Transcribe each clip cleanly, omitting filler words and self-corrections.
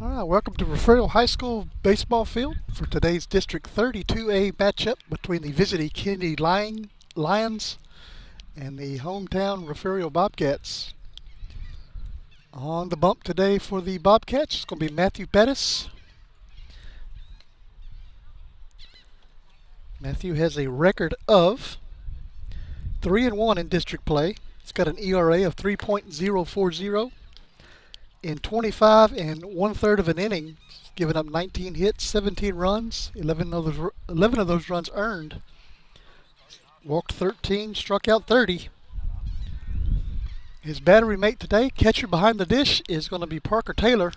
All right, welcome to Refugio High School baseball field for today's District 32A matchup between the visiting Kenedy Lions and the hometown Refugio Bobcats. On the bump today for the Bobcats, it's going to be Matthew Pettis. Matthew has a record of 3-1 in district play. He's got an ERA of 3.040. In 25 and 1/3 of an inning, giving up 19 hits, 17 runs, 11 of those runs earned. Walked 13, struck out 30. His battery mate today, catcher behind the dish, is going to be Parker Taylor.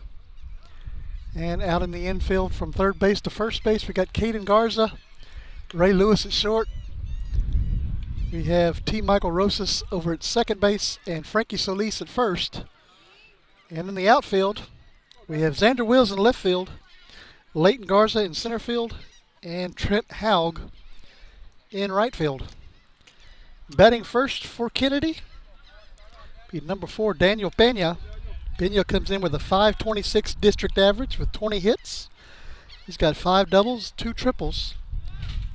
And out in the infield from third base to first base, we got Caden Garza, Ray Lewis at short. We have T. Michael Rosas over at second base and Frankie Solis at first. And in the outfield, we have Xander Wills in left field, Leighton Garza in center field, and Trent Haug in right field. Batting first for Kenedy, be number 4, Daniel Pena. Pena comes in with a .526 district average with 20 hits. He's got 5 doubles, 2 triples,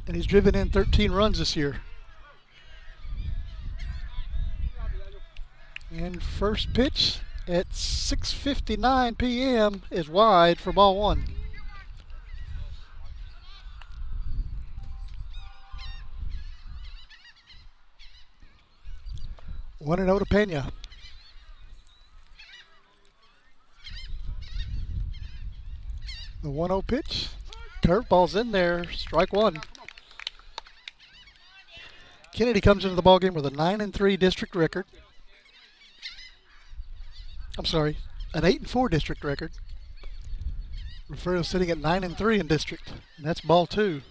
and he's driven in 13 runs this year. And first pitch at 6:59 p.m. is wide for ball 1. One and 0 to Pena. The 1-0 pitch. Curveball's in there. Strike 1. Kenedy comes into the ballgame with a 9-3 district record. I'm sorry, an 8-4 district record. Refugio sitting at 9-3 in district, and that's ball 2.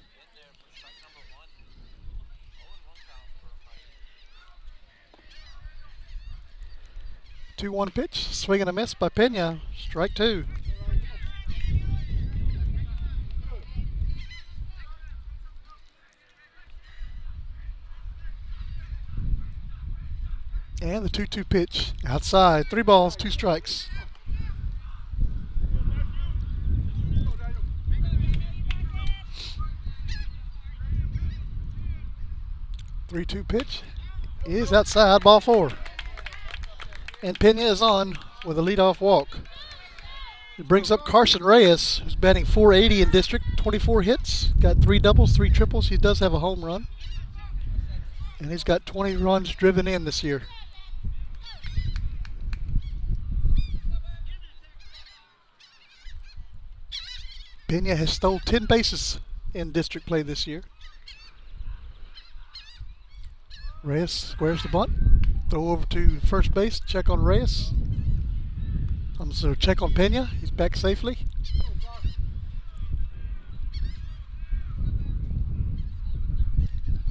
Two 2-1 pitch, swing and a miss by Pena, strike 2. And the 2-2 pitch outside. 3 balls, 2 strikes. The 3-2 pitch is outside, ball 4. And Pena is on with a leadoff walk. It brings up Carson Reyes, who's batting .480 in district, 24 hits, got 3 doubles, 3 triples. He does have a home run. And he's got 20 runs driven in this year. Pena has stole 10 bases in district play this year. Reyes squares the bunt. Throw over to first base. Check on Reyes. So check on Pena. He's back safely.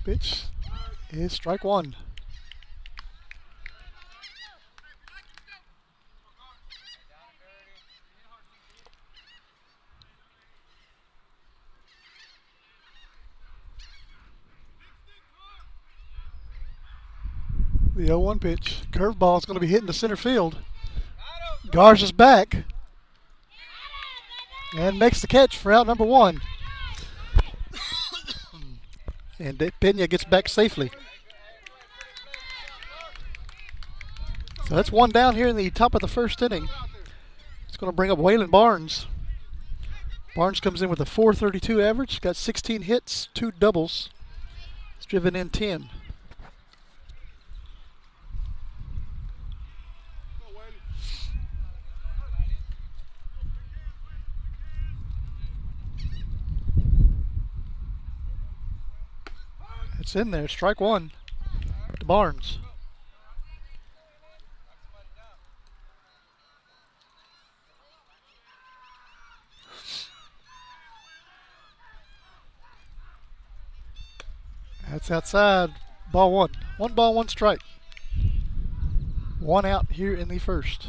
Pitch is strike 1. The 0-1 pitch. Curveball is going to be hitting the center field. Garza's back and makes the catch for out number 1. And Pena gets back safely. So that's 1 down here in the top of the first inning. It's going to bring up Waylon Barnes. Barnes comes in with a .432 average, got 16 hits, 2 doubles. He's driven in 10. It's in there, strike 1 to Barnes. That's outside, ball 1. 1 ball, 1 strike. 1 out here in the first.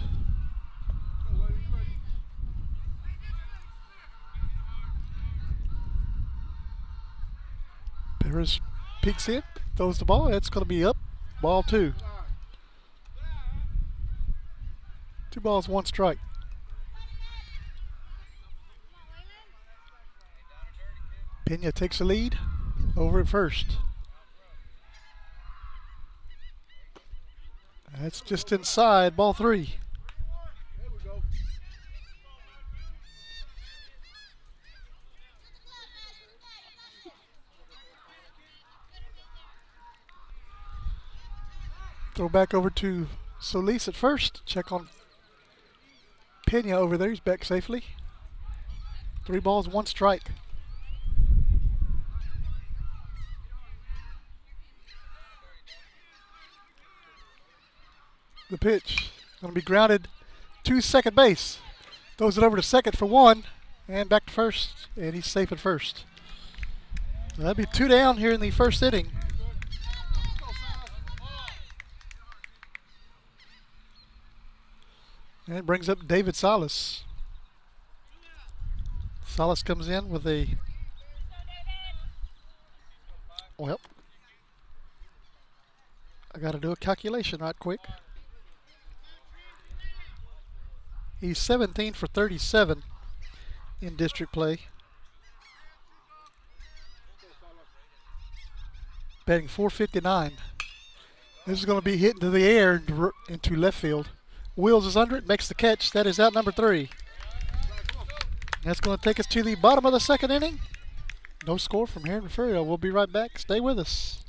Perez peeks in, throws the ball. It's going to be up. Ball 2. 2 balls, 1 strike. Pena takes the lead over at first. That's just inside, ball 3. Throw back over to Solis at first. Check on Pena over there. He's back safely. 3 balls, 1 strike. The pitch going to be grounded to second base. Throws it over to second for 1 and back to first, and he's safe at first. That'll be 2 down here in the first inning. And it brings up David Salas. Salas comes in with a, well, I got to do a calculation right quick. He's 17 for 37 in district play. Batting .459. This is going to be hit into the air into left field. Wheels is under it, makes the catch. That is out number 3. That's going to take us to the bottom of the second inning. No score from here in Refugio. We'll be right back. Stay with us.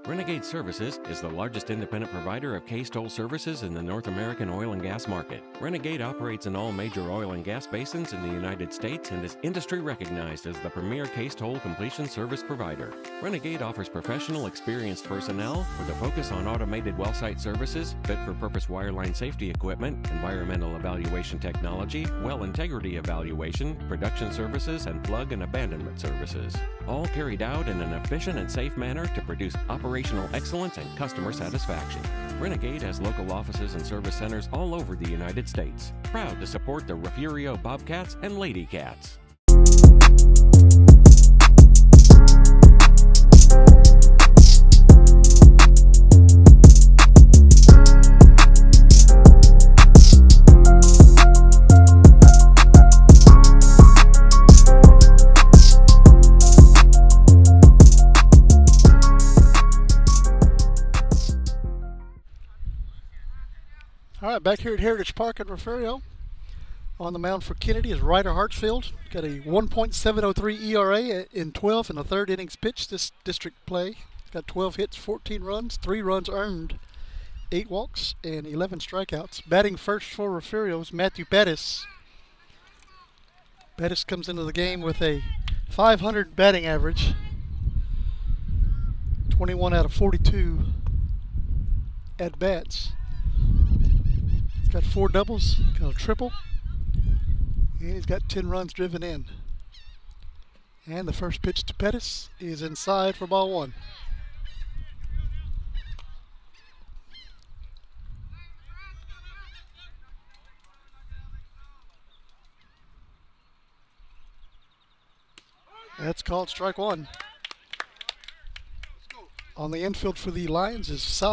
Renegade Services is the largest independent provider of case toll services in the North American oil and gas market. Renegade operates in all major oil and gas basins in the United States and is industry recognized as the premier case toll completion service provider. Renegade offers professional, experienced personnel with a focus on automated well site services, fit-for-purpose wireline safety equipment, environmental evaluation technology, well integrity evaluation, production services, and plug and abandonment services. All carried out in an efficient and safe manner to produce operational excellence and customer satisfaction. Renegade has local offices and service centers all over the United States. Proud to support the Refugio Bobcats and Lady Cats. All right, back here at Heritage Park in Refugio. On the mound for Kenedy is Ryder Hartsfield. Got a 1.703 ERA in 12 in the third innings pitched this district play. Got 12 hits, 14 runs, 3 runs earned, 8 walks, and 11 strikeouts. Batting first for Refugio is Matthew Pettis. Pettis comes into the game with a .500 batting average. 21 out of 42 at bats. He's got 4 doubles, got a triple, and he's got 10 runs driven in. And the first pitch to Pettis is inside for ball 1. That's called strike 1. On the infield for the Lions is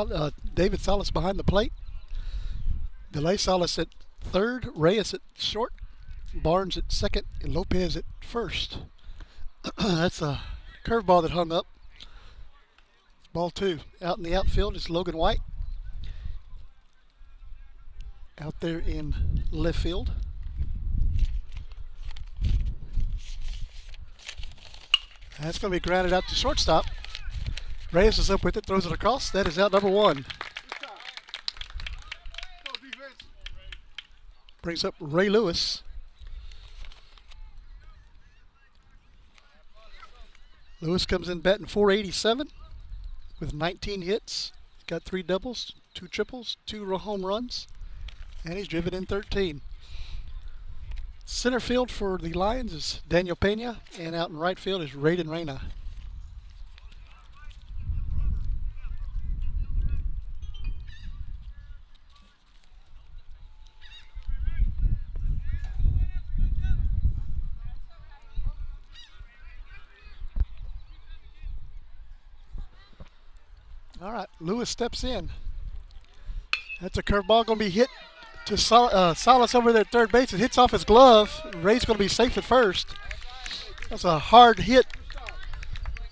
David Salas behind the plate. DeLay Salas at third, Reyes at short, Barnes at second, and Lopez at first. That's a curveball that hung up. Ball 2. Out in the outfield is Logan White. Out there in left field. That's going to be grounded out to shortstop. Reyes is up with it, throws it across. That is out number 1. Brings up Ray Lewis. Lewis comes in batting .487 with 19 hits. He's got 3 doubles, 2 triples, 2 home runs, and he's driven in 13. Center field for the Lions is Daniel Pena, and out in right field is Raiden Reyna. All right, Lewis steps in. That's a curveball going to be hit to Salas over there at third base. It hits off his glove. Ray's going to be safe at first. That's a hard hit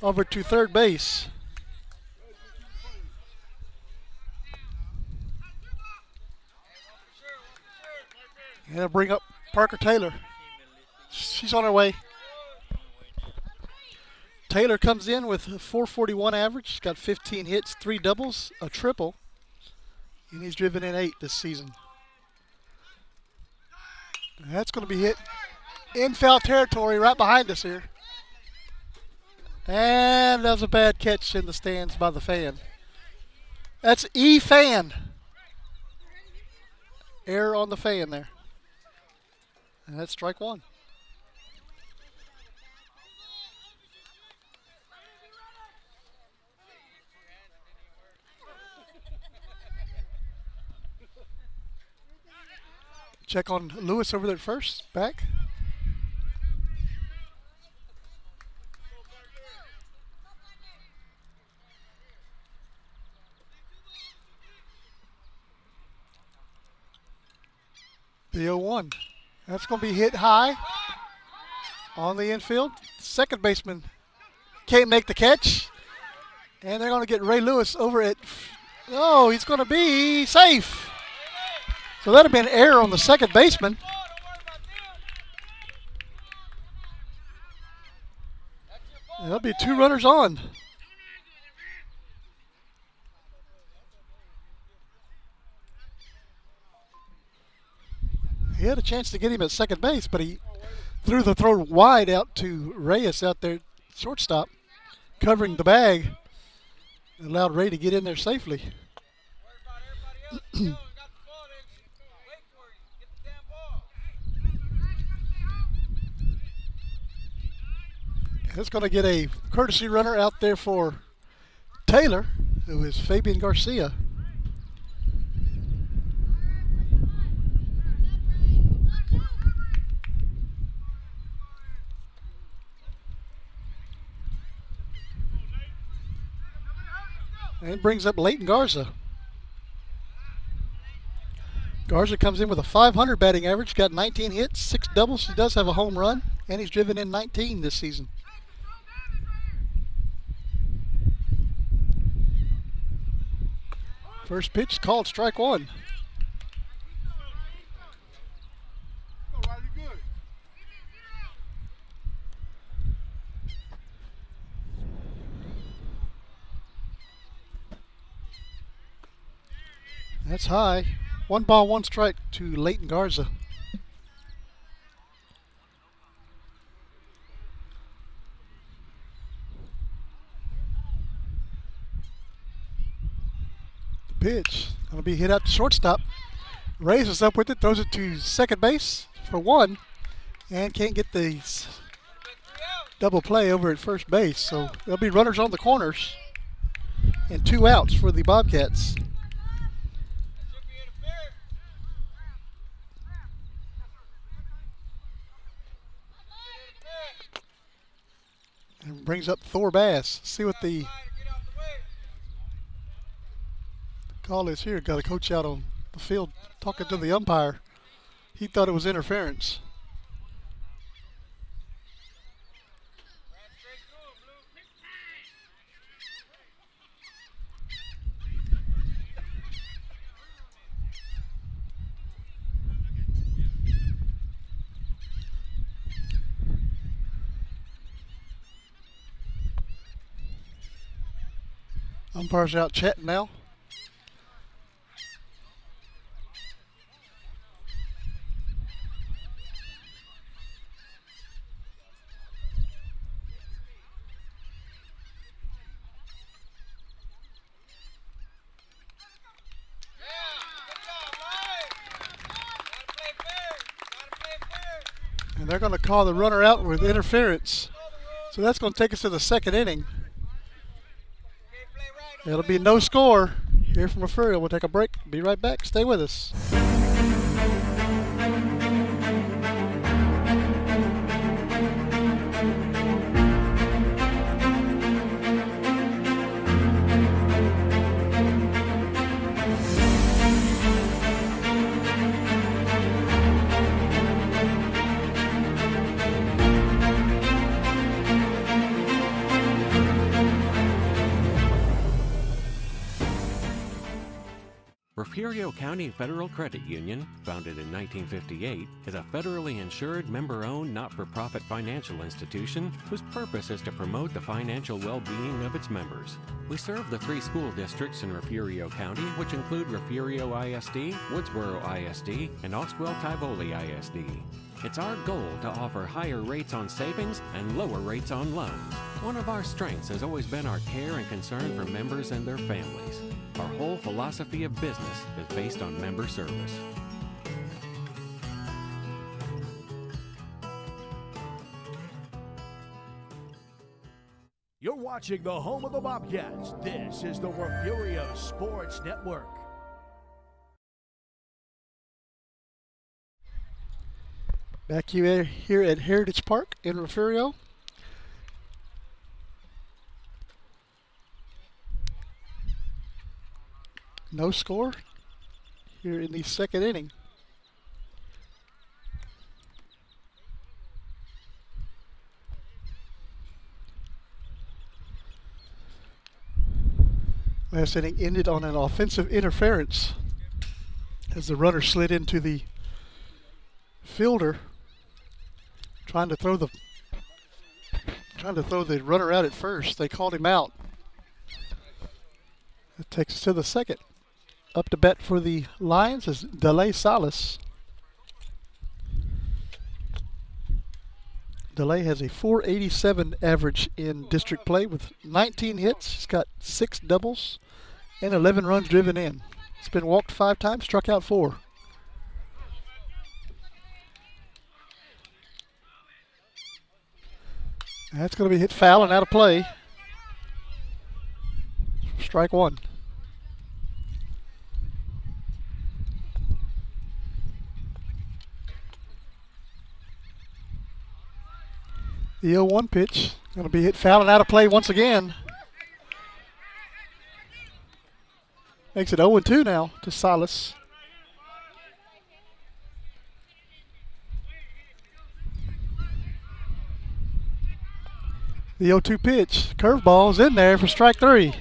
over to third base. And they'll bring up Parker Taylor. She's on her way. Taylor comes in with a .441 average. He's got 15 hits, 3 doubles, a triple, and he's driven in 8 this season. That's going to be hit in foul territory right behind us here. And that was a bad catch in the stands by the fan. That's E-Fan. Error on the fan there. And that's strike 1. Check on Lewis over there first. Back. The 0-1. That's going to be hit high on the infield. Second baseman can't make the catch. And they're going to get Ray Lewis over it. Oh, he's going to be safe. So that would have been an error on the second baseman. And there'll be 2 runners on. He had a chance to get him at second base, but he threw the throw wide out to Reyes out there, shortstop, covering the bag. Allowed Ray to get in there safely. It's going to get a courtesy runner out there for Taylor, who is Fabian Garcia. And it brings up Leighton Garza. Garza comes in with a .500 batting average, got 19 hits, 6 doubles. He does have a home run, and he's driven in 19 this season. First pitch called strike 1. That's high. 1 ball, 1 strike to Leighton Garza. The pitch going to be hit out to shortstop. Raises up with it, throws it to second base for 1, and can't get the double play over at first base. So there'll be runners on the corners and 2 outs for the Bobcats. And brings up Thor Bass. See what the call is here. Got a coach out on the field talking to the umpire. He thought it was interference. Umpires out chatting now. And they're going to call the runner out with interference. So that's going to take us to the second inning. It'll be no score here from Refugio. We'll take a break. Be right back. Stay with us. Refugio County Federal Credit Union, founded in 1958, is a federally insured, member-owned, not-for-profit financial institution whose purpose is to promote the financial well-being of its members. We serve the 3 school districts in Refugio County, which include Refugio ISD, Woodsboro ISD, and Oswell-Tivoli ISD. It's our goal to offer higher rates on savings and lower rates on loans. One of our strengths has always been our care and concern for members and their families. Our whole philosophy of business is based on member service. You're watching the home of the Bobcats. This is the Refugio Sports Network. Back here at Heritage Park in Refugio. No score here in the second inning. Last inning ended on an offensive interference as the runner slid into the fielder, trying to throw the runner out at first. They called him out. That takes us to the second. Up to bat for the Lions is DeLay Salas. DeLay has a .487 average in district play with 19 hits. He's got 6 doubles and 11 runs driven in. He's been walked 5 times, struck out 4. That's going to be hit foul and out of play. Strike 1. The 0-1 pitch going to be hit foul and out of play once again. Makes it 0-2 now to Salas. The 0-2 pitch, curveball is in there for strike 3.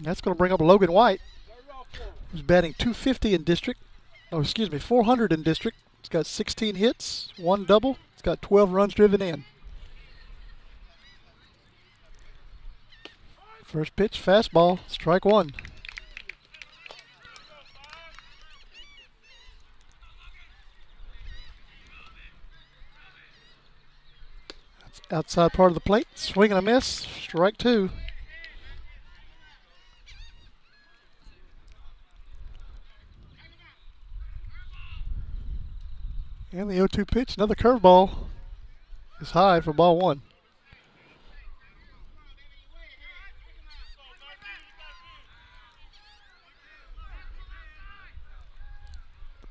That's going to bring up Logan White, who's batting .250 in district. Oh, excuse me, .400 in district. He's got 16 hits, 1 double. He's got 12 runs driven in. First pitch, fastball, strike 1. That's outside part of the plate, swing and a miss, strike 2. And the 0-2 pitch, another curveball, is high for ball 1.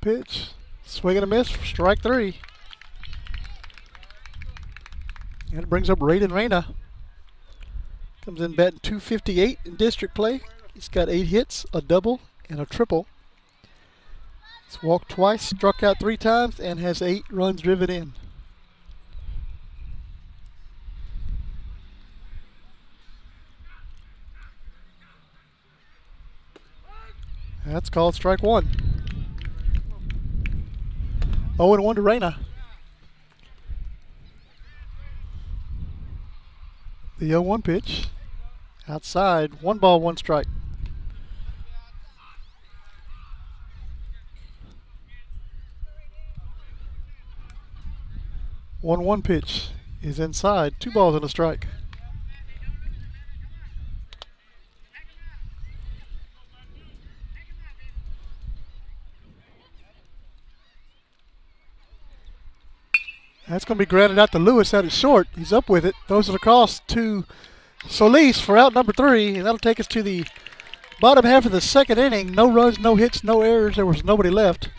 Pitch, swing and a miss for strike 3. And it brings up Raiden Reyna. Comes in batting .258 in district play. He's got 8 hits, a double, and a triple. He's walked twice, struck out 3 times, and has 8 runs driven in. That's called strike 1. 0-1 to Reyna. The 0-1 pitch. Outside. 1 ball, 1 strike. One pitch is inside. 2 balls and a strike. That's going to be grounded out to Lewis out at short. He's up with it. Throws it across to Solis for out number 3, and that'll take us to the bottom half of the 2nd inning. No runs, no hits, no errors. There was nobody left.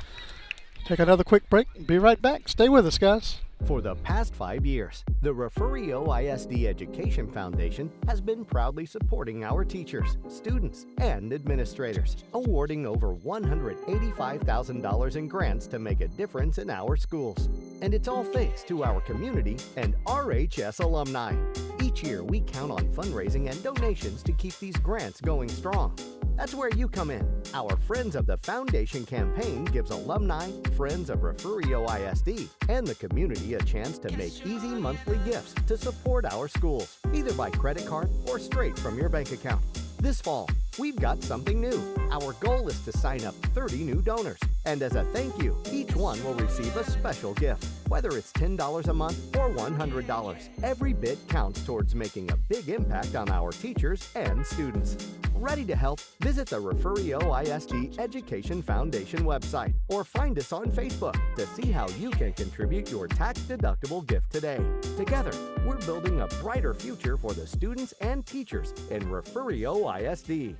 Take another quick break and be right back. Stay with us, guys. For the past 5 years, the Refugio ISD Education Foundation has been proudly supporting our teachers, students, and administrators, awarding over $185,000 in grants to make a difference in our schools. And it's all thanks to our community and RHS alumni. Each year, we count on fundraising and donations to keep these grants going strong. That's where you come in. Our Friends of the Foundation campaign gives alumni, friends of Refugio ISD, and the community a chance to make easy monthly gifts to support our schools, either by credit card or straight from your bank account. This fall, we've got something new. Our goal is to sign up 30 new donors. And as a thank you, each one will receive a special gift. Whether it's $10 a month or $100, every bit counts towards making a big impact on our teachers and students. Ready to help? Visit the Refugio ISD Education Foundation website or find us on Facebook to see how you can contribute your tax-deductible gift today. Together, we're building a brighter future for the students and teachers in Refugio ISD.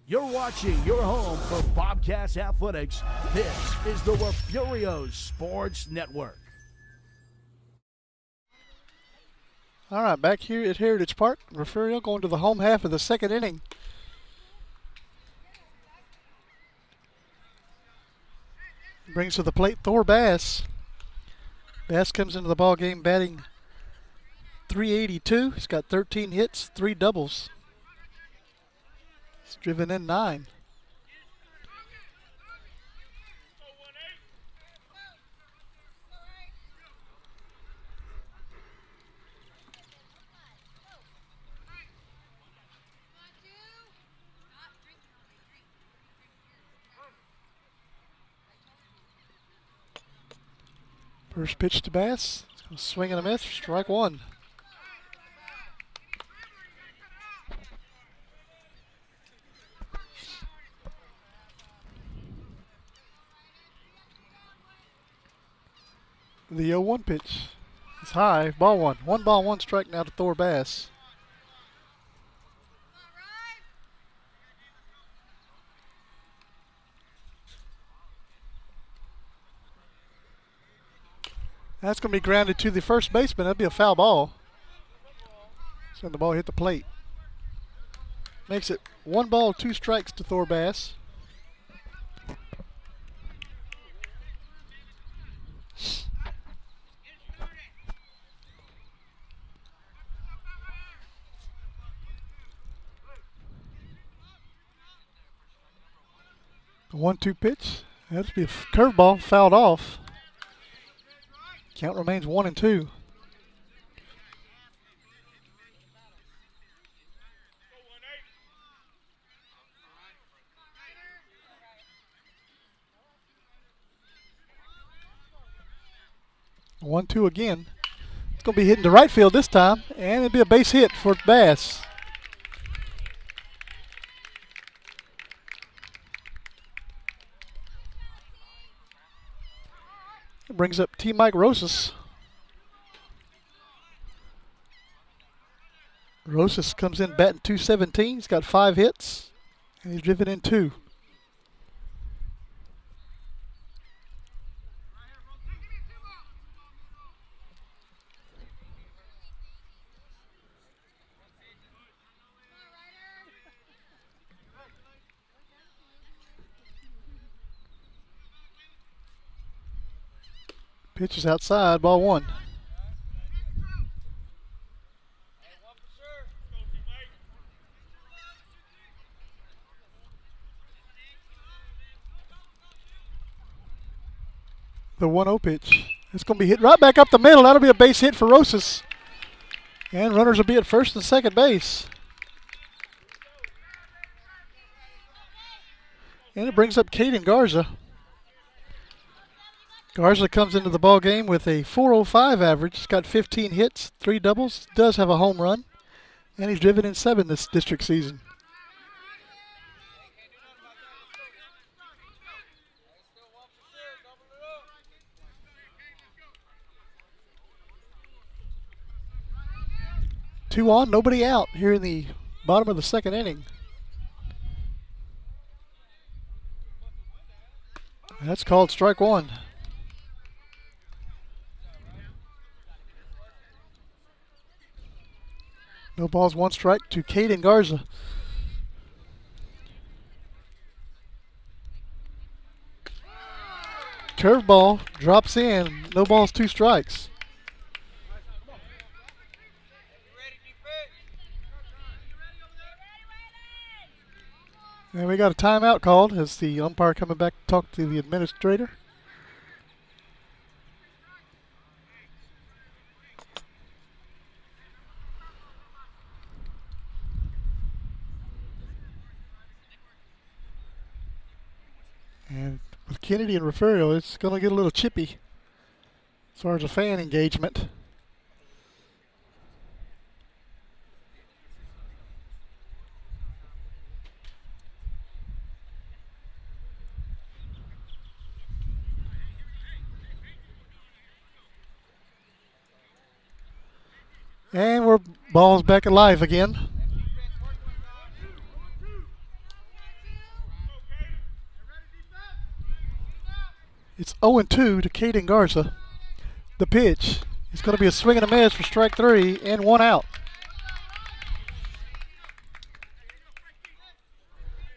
You're watching your home for Bobcats Athletics. This is the Refugio Sports Network. All right, back here at Heritage Park. Refugio going to the home half of the 2nd inning. Brings to the plate Thor Bass. Bass comes into the ball game batting .382. He's got 13 hits, 3 doubles. He's driven in 9. First pitch to Bass. Swing and a miss. Strike 1. The 0-1 pitch is high. Ball 1. 1 ball, 1 strike now to Thor Bass. That's going to be grounded to the first baseman. That'd be a foul ball. So the ball hit the plate. Makes it 1 ball, 2 strikes to Thor Bass. The 1-2 pitch. That'd be a curveball, fouled off. Count remains 1-2. The 1-2 again. It's going to be hitting to right field this time, and it'll be a base hit for Bass. It brings up T. Mike Rosas. Rosas comes in batting .217. He's got 5 hits, and he's driven in 2. Pitch is outside, ball 1. The 1-0 pitch. It's going to be hit right back up the middle. That'll be a base hit for Rosas. And runners will be at first and second base. And it brings up Caden Garza. Garza comes into the ball game with a .405 average. He's got 15 hits, 3 doubles, does have a home run, and he's driven in 7 this district season. Two on, nobody out here in the bottom of the second inning. That's called strike one. No balls, one strike to Caden Garza. Curveball drops in. No balls, 2 strikes. And we got a timeout called as the umpire coming back to talk to the administrator. And with Kenedy and Refugio, it's going to get a little chippy as far as a fan engagement. And we're balls back alive again. It's 0-2 to Caden Garza. The pitch is going to be a swing and a miss for strike 3 and 1 out.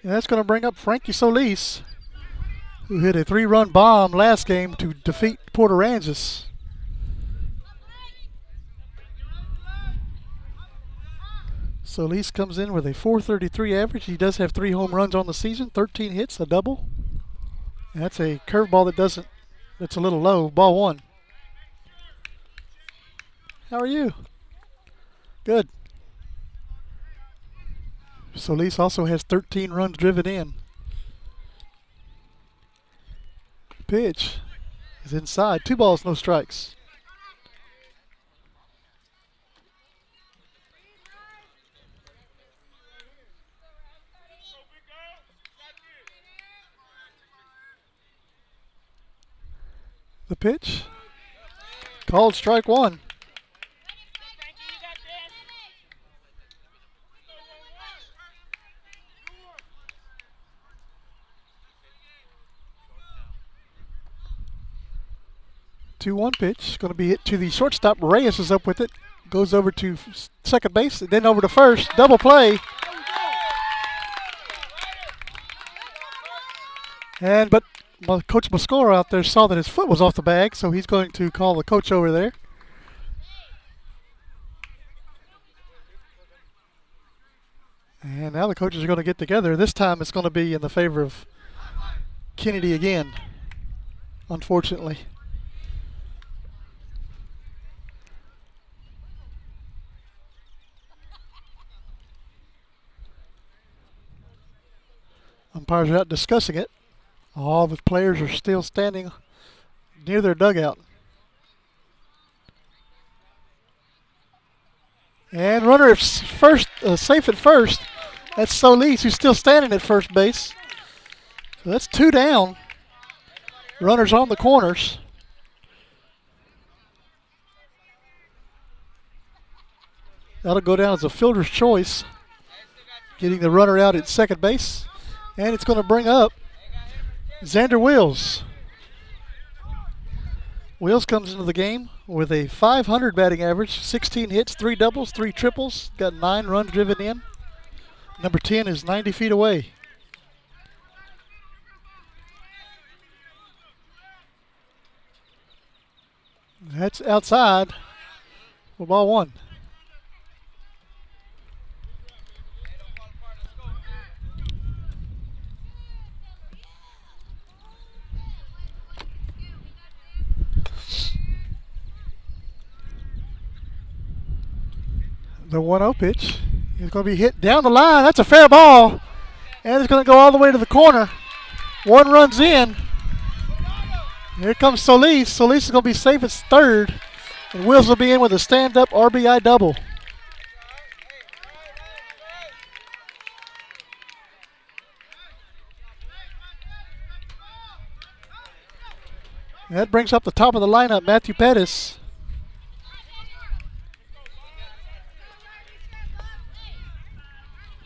And that's going to bring up Frankie Solis, who hit a 3-run bomb last game to defeat Port Aransas. Solis comes in with a .433 average. He does have 3 home runs on the season, 13 hits, a double. And that's a curveball that's a little low. Ball 1. How are you? Good. Solis also has 13 runs driven in. Pitch is inside. 2 balls, no strikes. The pitch called strike 1. Two-one pitch going to be hit to the shortstop. Reyes is up with it. Goes over to second base, then over to first. Double play. But Coach Moscora out there saw that his foot was off the bag, so he's going to call the coach over there. And now the coaches are going to get together. This time it's going to be in the favor of Kenedy again, unfortunately. Umpires are out discussing it. All the players are still standing near their dugout. And runner is first, safe at first. That's Solis, who's still standing at first base. So that's 2 down. Runners on the corners. That'll go down as a fielder's choice, getting the runner out at second base. And it's going to bring up Xander Wills. Wills comes into the game with a .500 batting average, 16 hits, 3 doubles, 3 triples, got 9 runs driven in. Number 10 is 90 feet away. That's outside for ball 1. The 1-0 pitch is going to be hit down the line. That's a fair ball. And it's going to go all the way to the corner. One runs in. Here comes Solis. Solis is going to be safe at third. And Wills will be in with a stand-up RBI double. That brings up the top of the lineup, Matthew Pettis.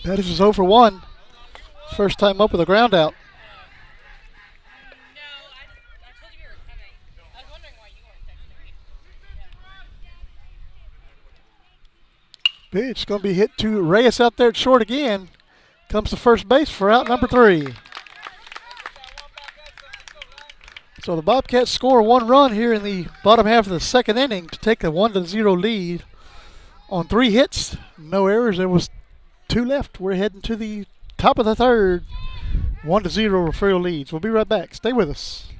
Pettis is 0 for 1. First time up with a ground out. Pitch going to be hit to Reyes out there at short again. Comes to first base for out number 3. So the Bobcats score 1 run here in the bottom half of the second inning to take a 1-0 lead on 3 hits. No errors. There was 2 left. We're heading to the top of the third. 1-0 Refugio leads. We'll be right back. Stay with us.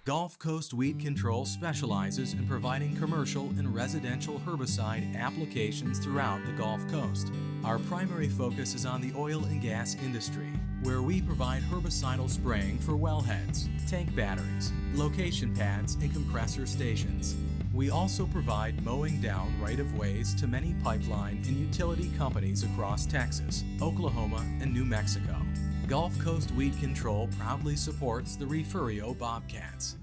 Gulf Coast Weed Control specializes in providing commercial and residential herbicide applications throughout the Gulf Coast. Our primary focus is on the oil and gas industry, where we provide herbicidal spraying for wellheads, tank batteries, location pads, and compressor stations. We also provide mowing down right-of-ways to many pipeline and utility companies across Texas, Oklahoma, and New Mexico. Gulf Coast Weed Control proudly supports the Refugio Bobcats.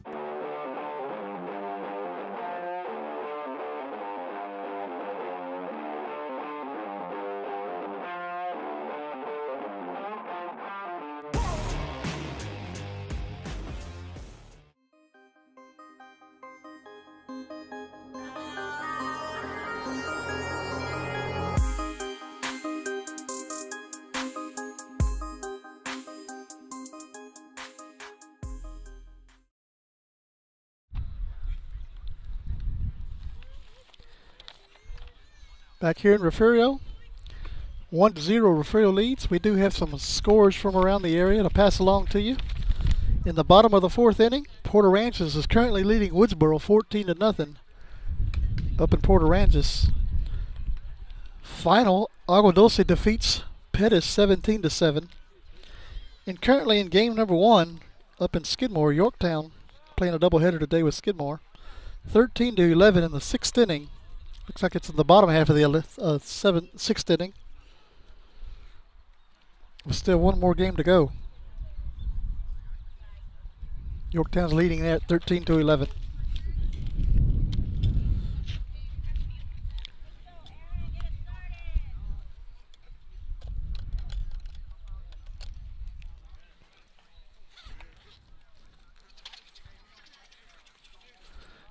Back here in Refugio, 1-0 Refugio leads. We do have some scores from around the area to pass along to you. In the bottom of the 4th inning, Port Aransas is currently leading Woodsboro 14-0 up in Port Aransas. Final, Agua Dulce defeats Pettis 17-7. And currently in game number 1 up in Skidmore, Yorktown playing a doubleheader today with Skidmore. 13-11 in the 6th inning. Looks like it's in the bottom half of the 6th inning. With still one more game to go. Yorktown's leading there at 13-11.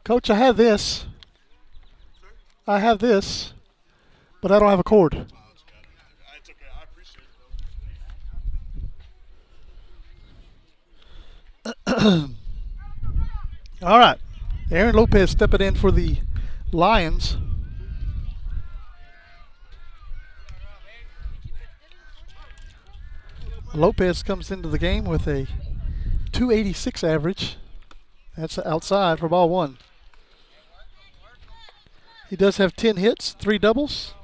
Coach, I have this, but I don't have a cord. It's okay. I appreciate it. All right. Aaron Lopez stepping in for the Lions. Lopez comes into the game with a .286 average. That's outside for ball 1. He does have 10 hits, 3 doubles.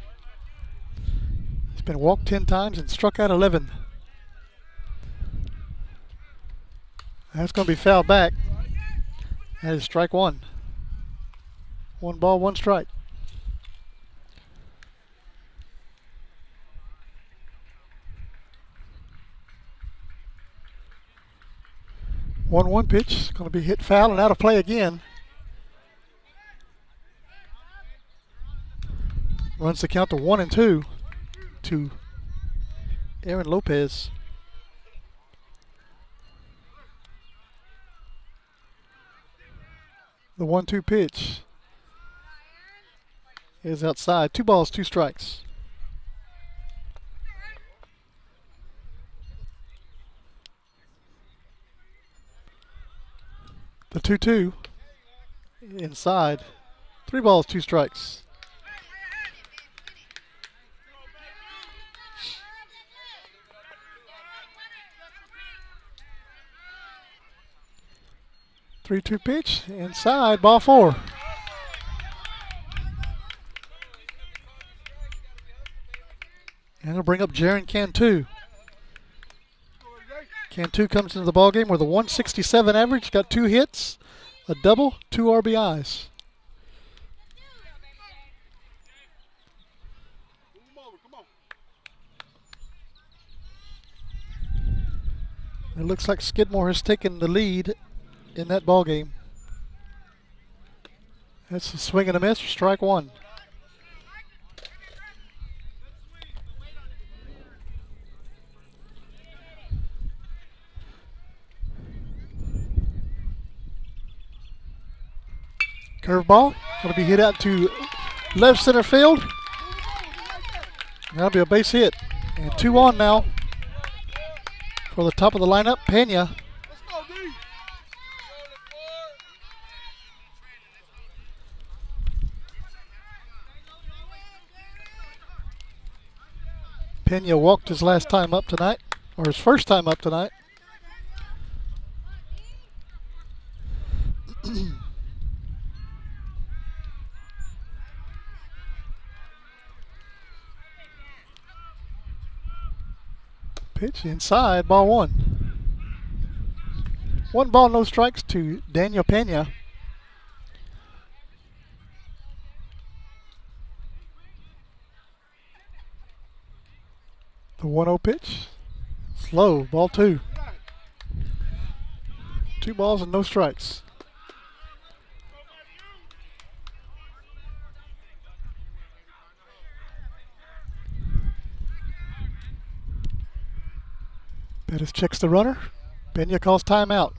He's been walked 10 times and struck out 11. That's going to be fouled back. That is strike 1. 1 ball, 1 strike. One pitch, going to be hit foul and out of play again. Runs the count to 1-2 to Aaron Lopez. The 1-2 pitch is outside. 2 balls, 2 strikes. The 2-2 inside. 3 balls, 2 strikes. Three-two pitch inside, ball 4. And it'll bring up Jaron Cantu. Cantu comes into the ballgame with a 167 average, got 2 hits, a double, 2 RBIs. It looks like Skidmore has taken the lead in that ballgame. That's a swing and a miss for strike 1. Curveball, going to be hit out to left center field. That'll be a base hit. And 2 on now for the top of the lineup, Pena. Pena walked his last time up tonight, or his first time up tonight. Pitch inside, ball 1. 1 ball, no strikes to Daniel Pena. The 1-0 pitch. Slow, ball 2. 2 balls and no strikes. Bettis checks the runner. Pena calls timeout.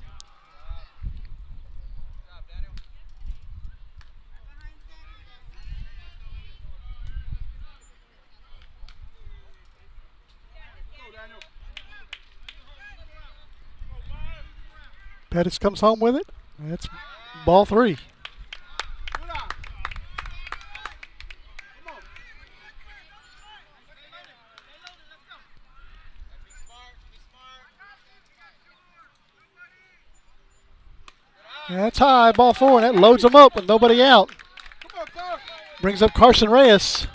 Pettis comes home with it. That's ball 3. That's high, ball 4, and that loads them up with nobody out. Brings up Carson Reyes.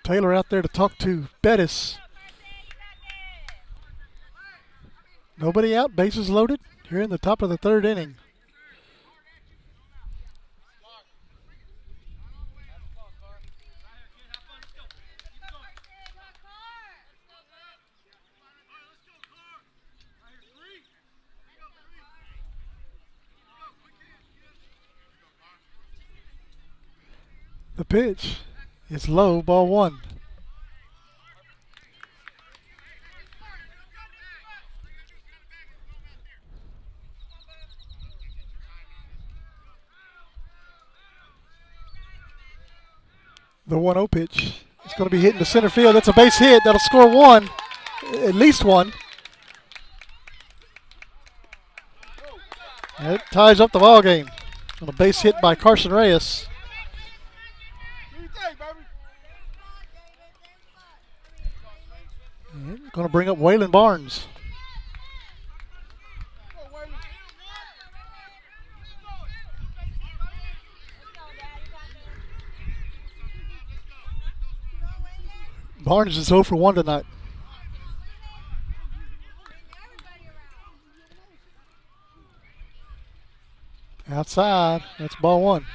Taylor out there to talk to Bettis. Nobody out, bases loaded here in the top of the 3rd inning. The pitch is low, ball 1. The 1-0 pitch. It's going to be hit into center field. That's a base hit. That'll score 1, at least 1. That ties up the ball game on a base hit by Carson Reyes. Going to bring up Waylon Barnes. Barnes is 0 for 1 tonight. Outside, that's ball 1.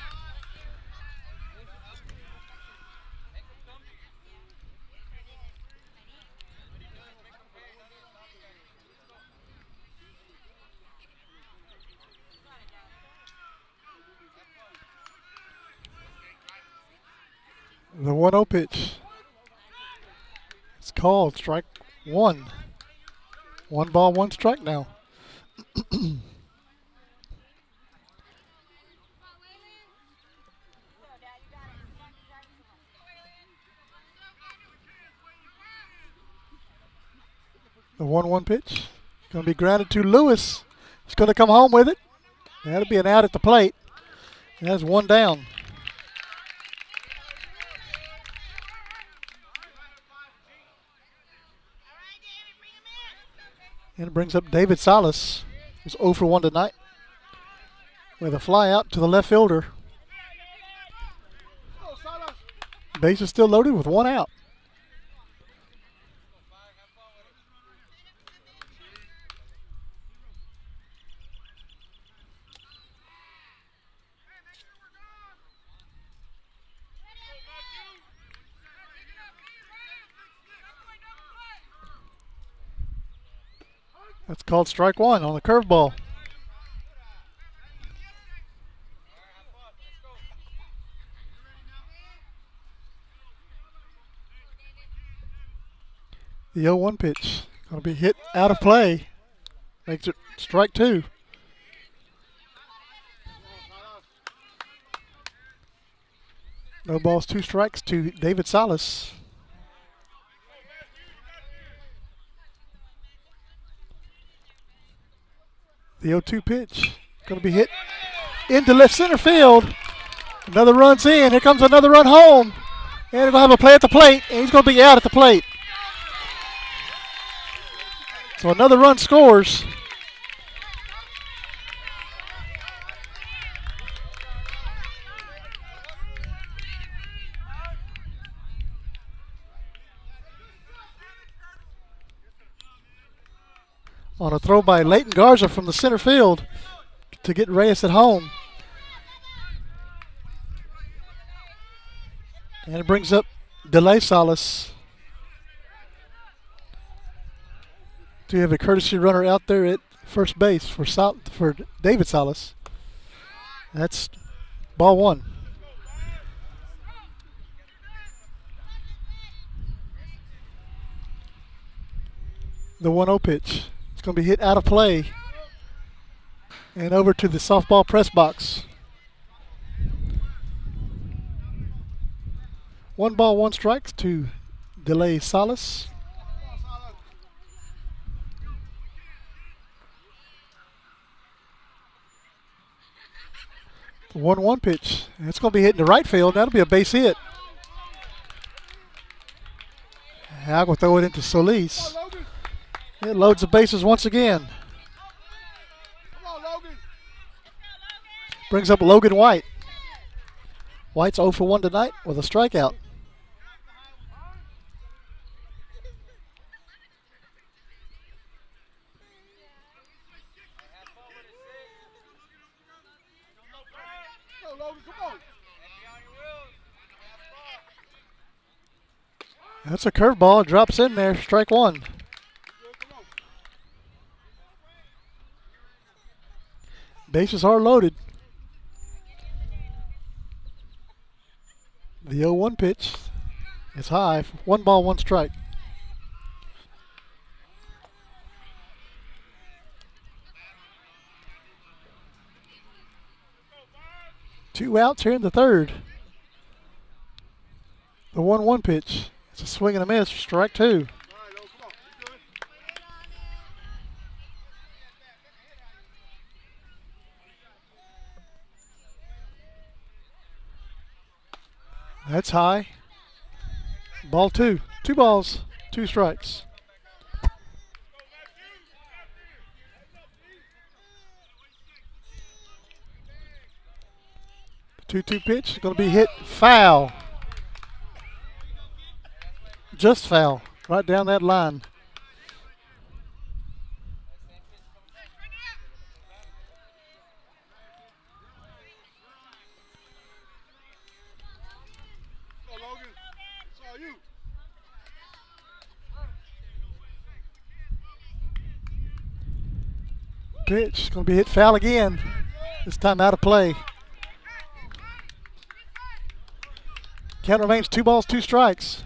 The 1-0 pitch. It's called strike 1. 1 ball, 1 strike now. The 1-1 pitch. Going to be grounded to Lewis. He's going to come home with it. That'll be an out at the plate. That's 1 down. And it brings up David Salas, who's 0 for 1 tonight, with a fly out to the left fielder. Base is still loaded with 1 out. That's called strike 1 on the curveball. The 0-1 pitch going to be hit out of play. Makes it strike 2. No balls, 2 strikes to David Salas. The 0-2 pitch going to be hit into left center field. Another run's in. Here comes another run home. And they're going to have a play at the plate, and he's going to be out at the plate. So another run scores. On a throw by Leighton Garza from the center field to get Reyes at home. And it brings up DeLay Salas to have a courtesy runner out there at first base for David Salas. That's ball 1. The 1-0 pitch. It's going to be hit out of play and over to the softball press box. 1 ball, 1 strike to DeLay Salas. The 1-1 pitch. It's going to be hit in the right field. That'll be a base hit. I'll go throw it into Solis. It loads the bases once again. Brings up Logan White. White's 0 for 1 tonight with a strikeout. That's a curveball. Drops in there. Strike 1. Bases are loaded. The 0-1 pitch is high. 1 ball, 1 strike. Two outs here in the third. The 1-1 pitch. It's a swing and a miss. Strike 2. That's high. Ball 2. 2 balls, 2 strikes. The 2-2 pitch is going to be hit foul. Just foul. Right down that line. Pitch going to be hit foul again. This time out of play. Count remains 2 balls, 2 strikes.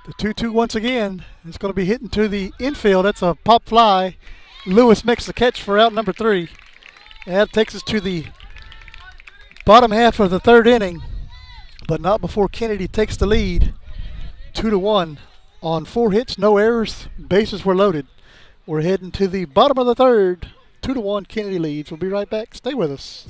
The 2-2 once again. It's going to be hitting to the infield. That's a pop fly. Lewis makes the catch for out number 3. And that takes us to the bottom half of the 3rd inning, but not before Kenedy takes the lead 2-1 on 4 hits, no errors. Bases were loaded. We're heading to the bottom of the third. 2-1 Kenedy leads. We'll be right back. Stay with us.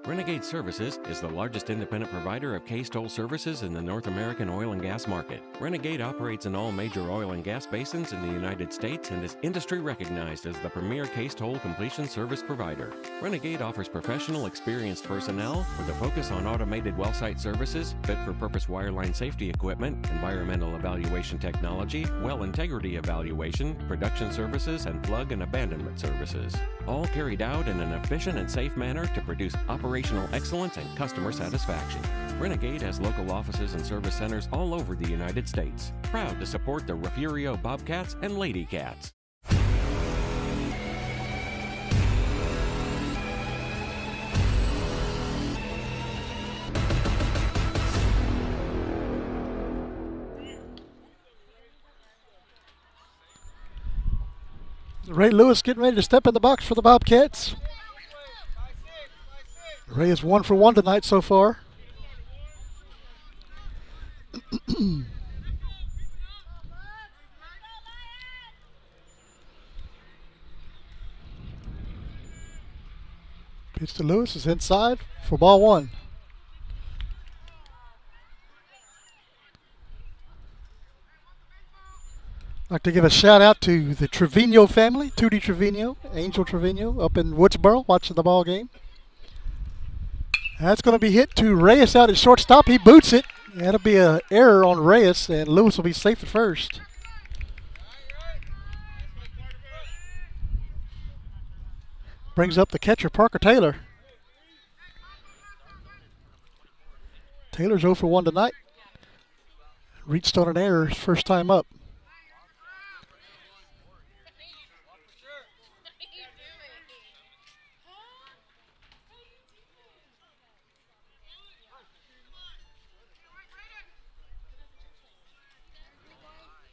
Renegade Services is the largest independent provider of case toll services in the North American oil and gas market. Renegade operates in all major oil and gas basins in the United States and is industry recognized as the premier case toll completion service provider. Renegade offers professional, experienced personnel with a focus on automated well site services, fit-for-purpose wireline safety equipment, environmental evaluation technology, well integrity evaluation, production services, and plug and abandonment services. All carried out in an efficient and safe manner to produce operational excellence and customer satisfaction. Renegade has local offices and service centers all over the United States. Proud to support the Refugio Bobcats and Lady Cats. Ray Lewis getting ready to step in the box for the Bobcats. Ray is 1 for 1 tonight so far. Pitch to Lewis is inside for ball 1. I'd like to give a shout out to the Trevino family, Tootie Trevino, Angel Trevino up in Woodsboro watching the ball game. That's going to be hit to Reyes out at shortstop. He boots it. That'll be an error on Reyes, and Lewis will be safe at first. Brings up the catcher, Parker Taylor. Taylor's 0 for 1 tonight. Reached on an error his first time up.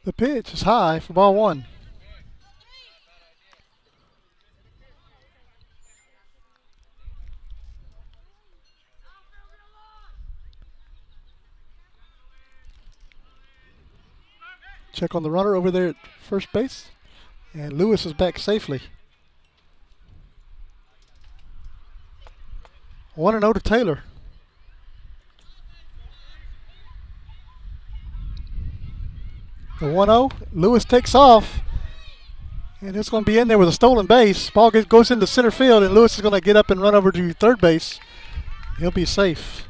The pitch is high for ball 1. Check on the runner over there at first base. And Lewis is back safely. 1-0 to Taylor. The 1-0, Lewis takes off, and it's going to be in there with a stolen base. Ball goes into center field, and Lewis is going to get up and run over to third base. He'll be safe.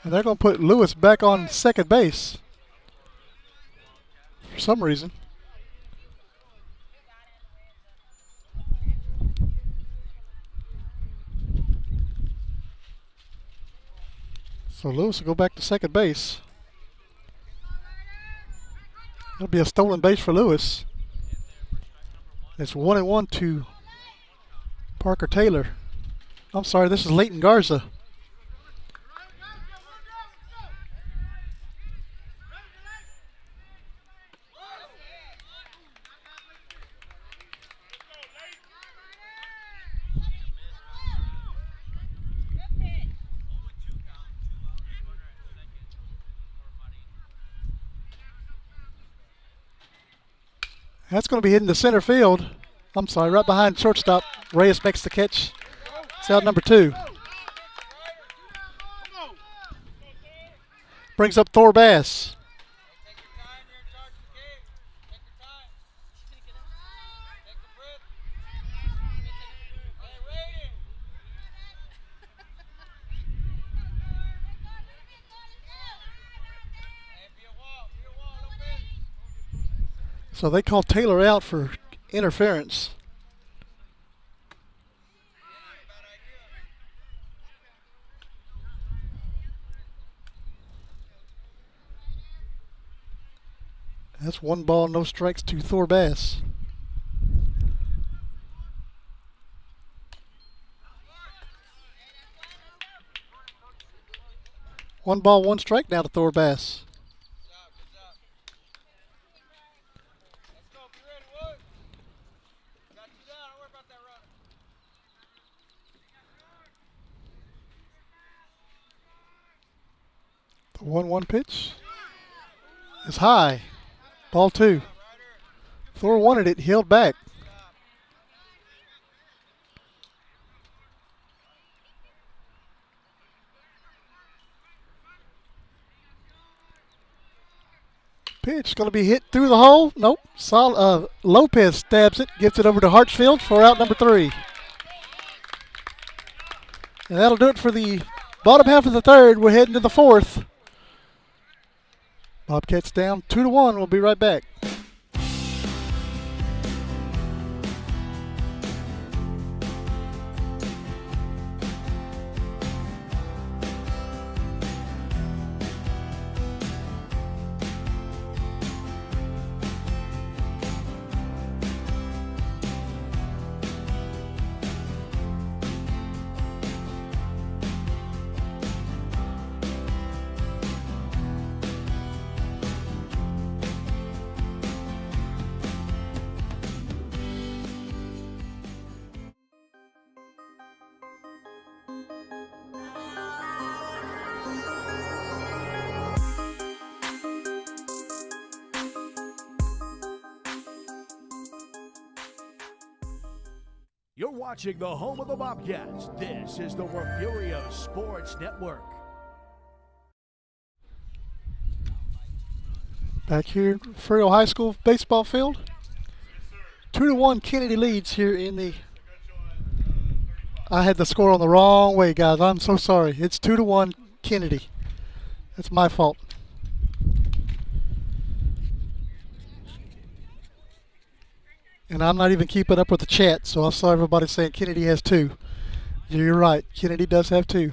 And they're going to put Lewis back on second base for some reason. So Lewis will go back to second base. It'll be a stolen base for Lewis. It's 1-1 to Parker Taylor. I'm sorry, this is Leighton Garza. That's going to be hitting the center field. I'm sorry, right behind shortstop. Reyes makes the catch. It's out number 2. Brings up Thor Bass. So they call Taylor out for interference. That's 1 ball, no strikes to Thor Bass. One ball, 1 strike now to Thor Bass. The 1-1 pitch is high. Ball 2. Thor wanted it, held back. Pitch going to be hit through the hole. Nope. Lopez stabs it, gets it over to Hartsfield for out number 3. And that'll do it for the bottom half of the 3rd. We're heading to the 4th. Bobcats down 2-1. We'll be right back. You're watching the home of the Bobcats. This is the Refugio Sports Network. Back here at Refugio High School baseball field. 2-1 Kenedy leads here in the... I had the score on the wrong way, guys. I'm so sorry. It's 2-1 Kenedy. That's my fault. And I'm not even keeping up with the chat, so I saw everybody saying Kenedy has 2. You're right. Kenedy does have 2.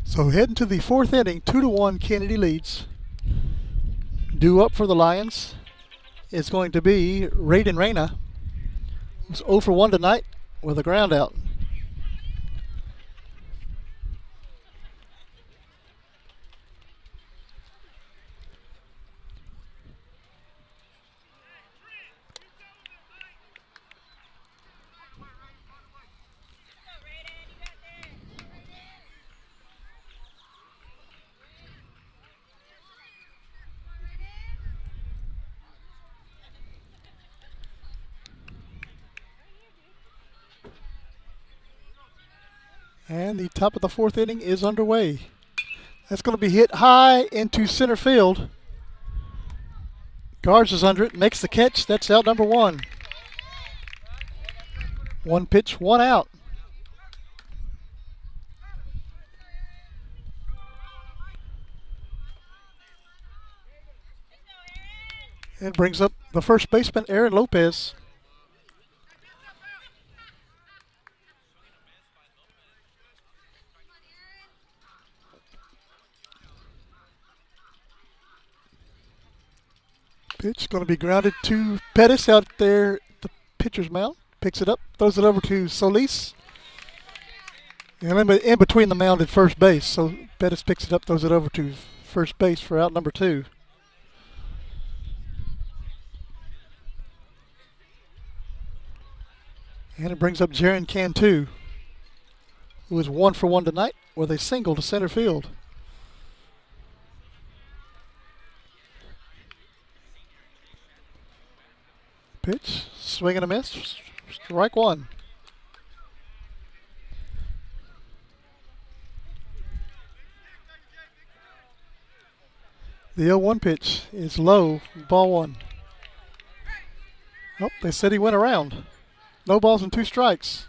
So heading to the 4th inning, 2-1 Kenedy leads. Due up for the Lions is going to be Raiden Reyna, who's 0 for 1 tonight with a ground out. And the top of the 4th inning is underway. That's going to be hit high into center field. Garza's under it, makes the catch. That's out number 1. 1 pitch, 1 out. It brings up the first baseman, Aaron Lopez. Pitch going to be grounded to Pettis out there at the pitcher's mound. Picks it up, throws it over to Solis. And in between the mound at first base. So Pettis picks it up, throws it over to first base for out number 2. And it brings up Jaron Cantu, who is 1 for 1 tonight with a single to center field. Pitch, swing and a miss, strike 1. The 0-1 pitch is low, ball 1. Oh, they said he went around. No balls and 2 strikes.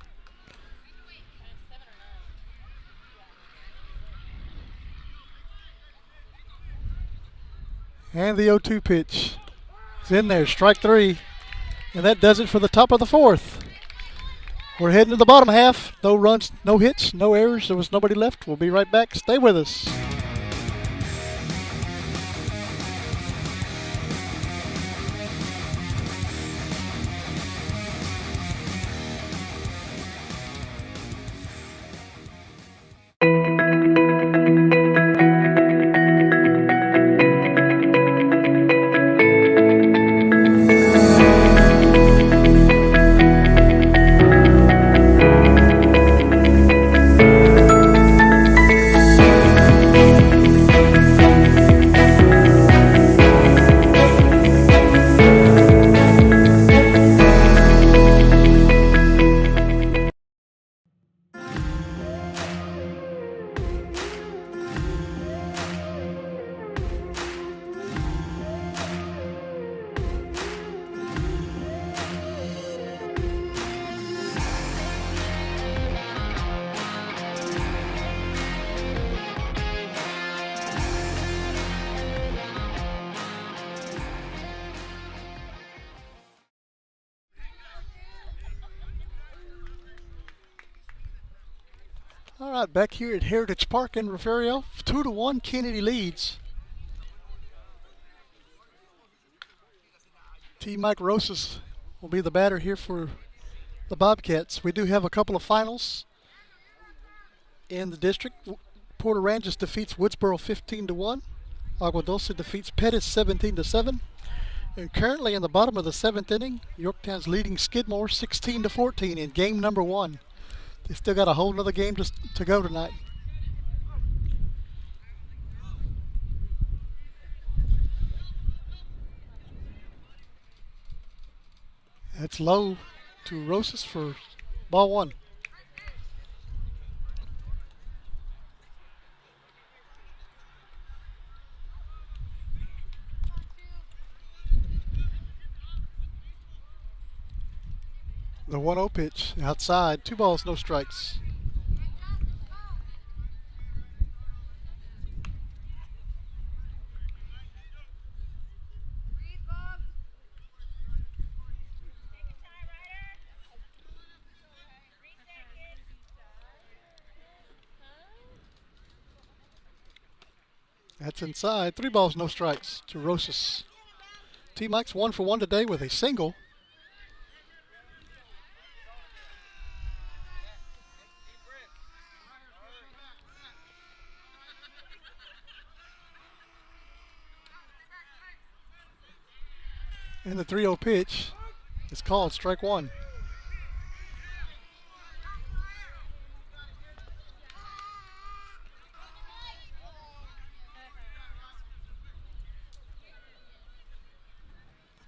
And the 0-2 pitch is in there, strike 3. And that does it for the top of the 4th. We're heading to the bottom half. No runs, no hits, no errors. There was nobody left. We'll be right back. Stay with us. All right, back here at Heritage Park in Refugio, 2-1, Kenedy leads. T. Mike Rosas will be the batter here for the Bobcats. We do have a couple of finals in the district. Port Aransas defeats Woodsboro 15-1. Agua Dulce defeats Pettis 17-7. And currently in the bottom of the 7th inning, Yorktown's leading Skidmore 16-14 in game number 1. They still got a whole nother game to go tonight. That's low to Rosas for ball 1. The 1-0 pitch outside, 2 balls, no strikes. That's inside, 3 balls, no strikes to Rosas. T. Mike's 1 for 1 today with a single. And the 3-0 pitch is called strike 1.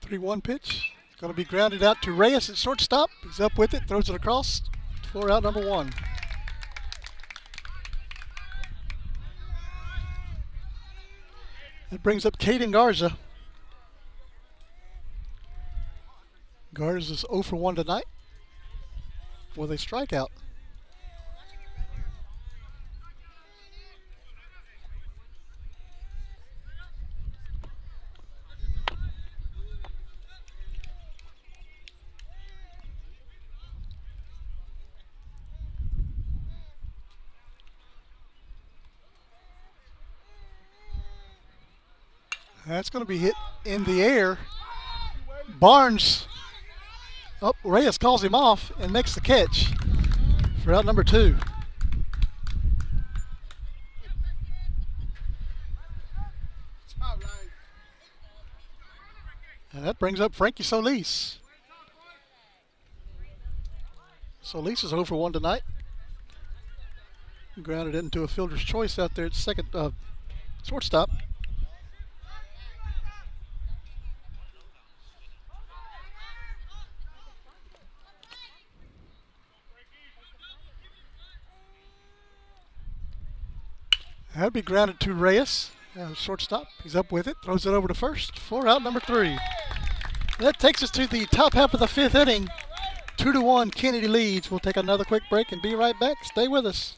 The 3-1 pitch is going to be grounded out to Reyes at shortstop. He's up with it, throws it across for out number 1. That brings up Caden Garza. Garza's 0 for 1 tonight with a strikeout. That's going to be hit in the air. Barnes. Oh, Reyes calls him off and makes the catch for out number 2. And that brings up Frankie Solis. Solis is 0 for 1 tonight. Grounded into a fielder's choice out there at second, shortstop. That'll be grounded to Reyes, shortstop. He's up with it, throws it over to first for out number 3. That takes us to the top half of the 5th inning. 2-1, Kenedy leads. We'll take another quick break and be right back. Stay with us.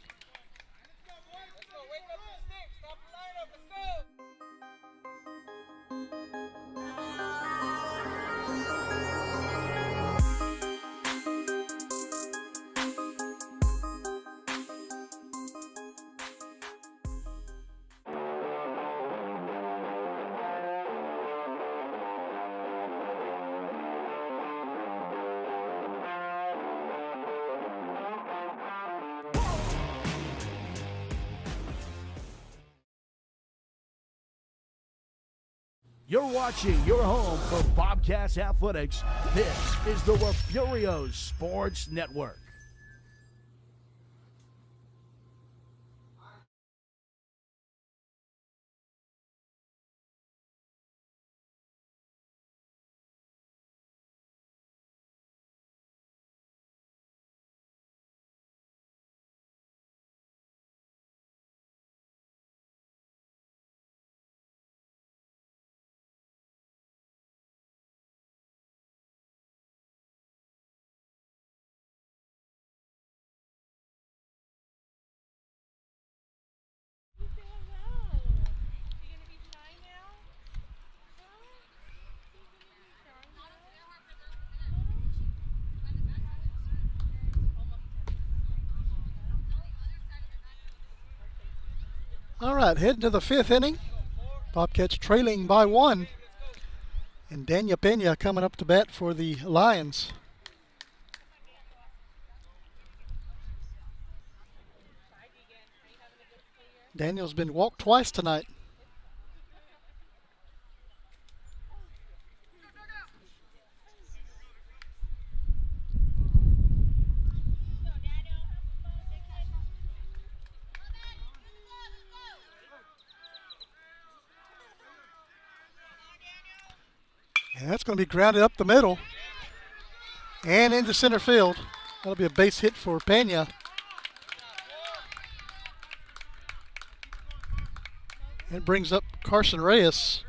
You're watching your home for Bobcats Athletics. This is the Refugio Sports Network. All right, heading to the 5th inning. Bobcats trailing by 1. And Daniel Pena coming up to bat for the Lions. Daniel's been walked twice tonight. And that's going to be grounded up the middle and into center field. That'll be a base hit for Pena. It brings up Carson Reyes.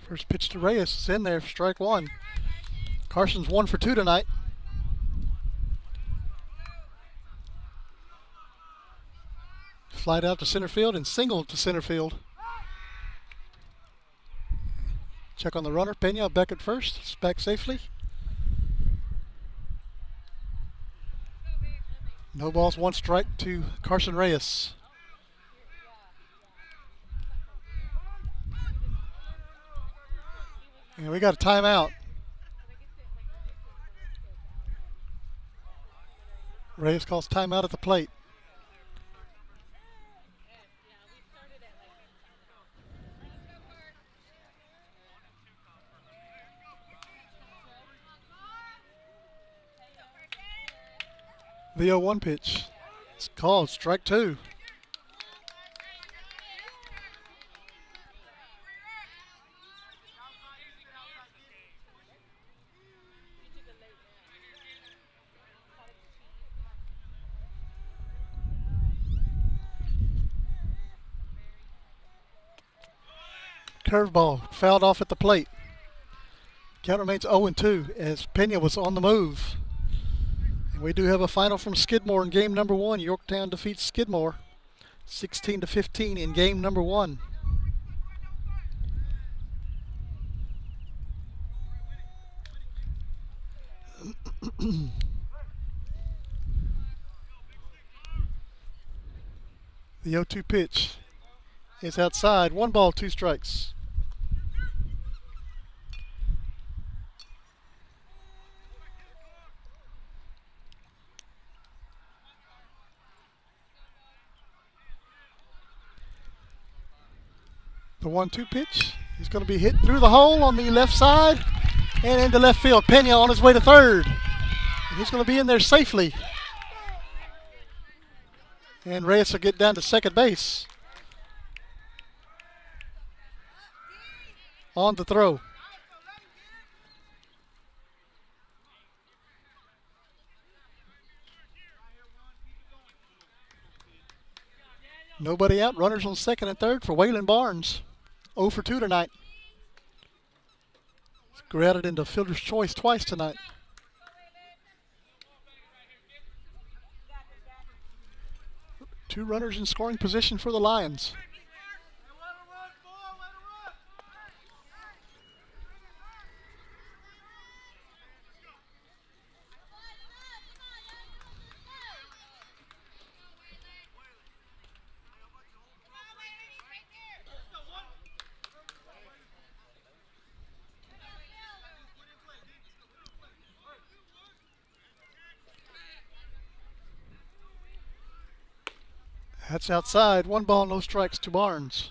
First pitch to Reyes is in there for strike 1. Carson's 1 for 2 tonight. Flied out to center field and singled to center field. Check on the runner. Pena back at first. It's back safely. No balls, 1 strike to Carson Reyes. And we got a timeout. Reyes calls timeout at the plate. The 0-1 pitch. It's called strike 2. Curveball fouled off at the plate. Count remains 0-2 as Pena was on the move. And we do have a final from Skidmore in game number 1. Yorktown defeats Skidmore 16-15 in game number 1. The 0-2 pitch is outside. 1 ball, 2 strikes. The 1-2 pitch is going to be hit through the hole on the left side and into left field. Pena on his way to third. And he's going to be in there safely. And Reyes will get down to second base. On the throw. Nobody out. Runners on second and third for Waylon Barnes. 0 for 2 tonight. He's grounded into fielder's choice twice tonight. Two runners in scoring position for the Lions. That's outside. 1 ball, no strikes to Barnes.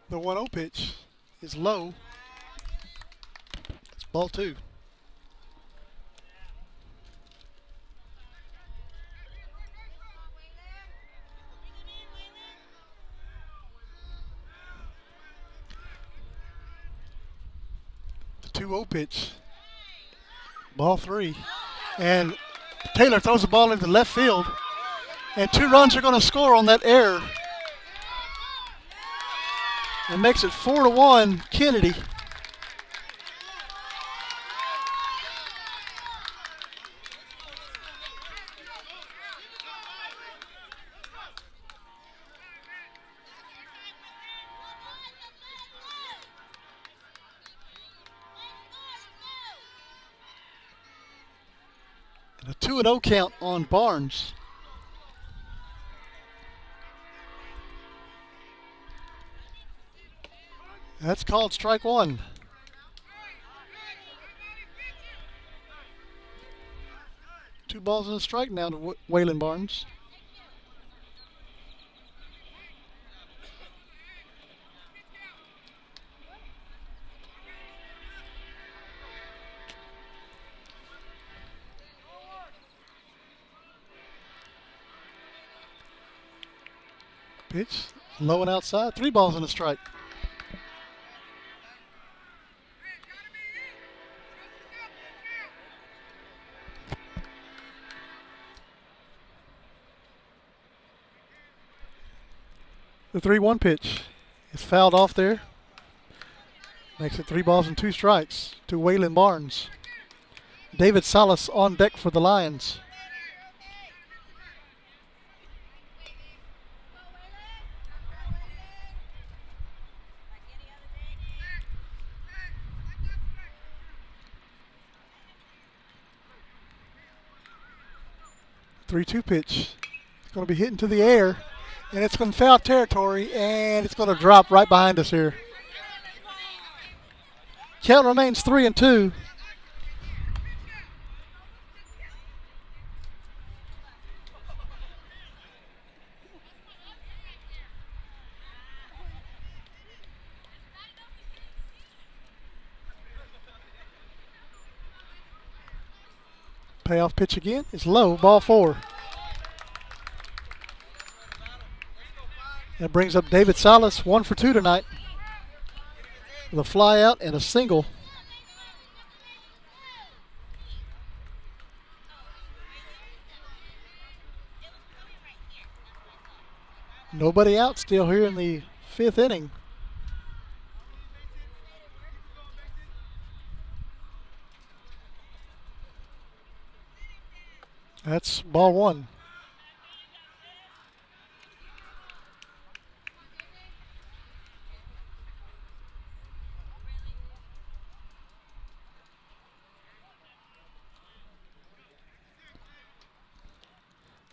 The 1-0 pitch is low. It's ball 2. The 2-0 pitch. Ball 3. And Taylor throws the ball into left field. And 2 runs are going to score on that error. It makes it 4-1 Kenedy. And a 2-0 count on Barnes. That's called strike 1. Two balls and a strike now to Waylon Barnes. Pitch low and outside. 3 balls and a strike. The 3-1 pitch is fouled off there. Makes it 3 balls and 2 strikes to Waylon Barnes. David Salas on deck for the Lions. The 3-2 pitch. It's going to be hit into the air. And it's going to foul territory, and it's going to drop right behind us here. Count remains 3-2. Payoff pitch again. It's low, ball 4. That brings up David Salas, 1 for 2 tonight, with a fly out and a single. Nobody out still here in the 5th inning. That's ball 1.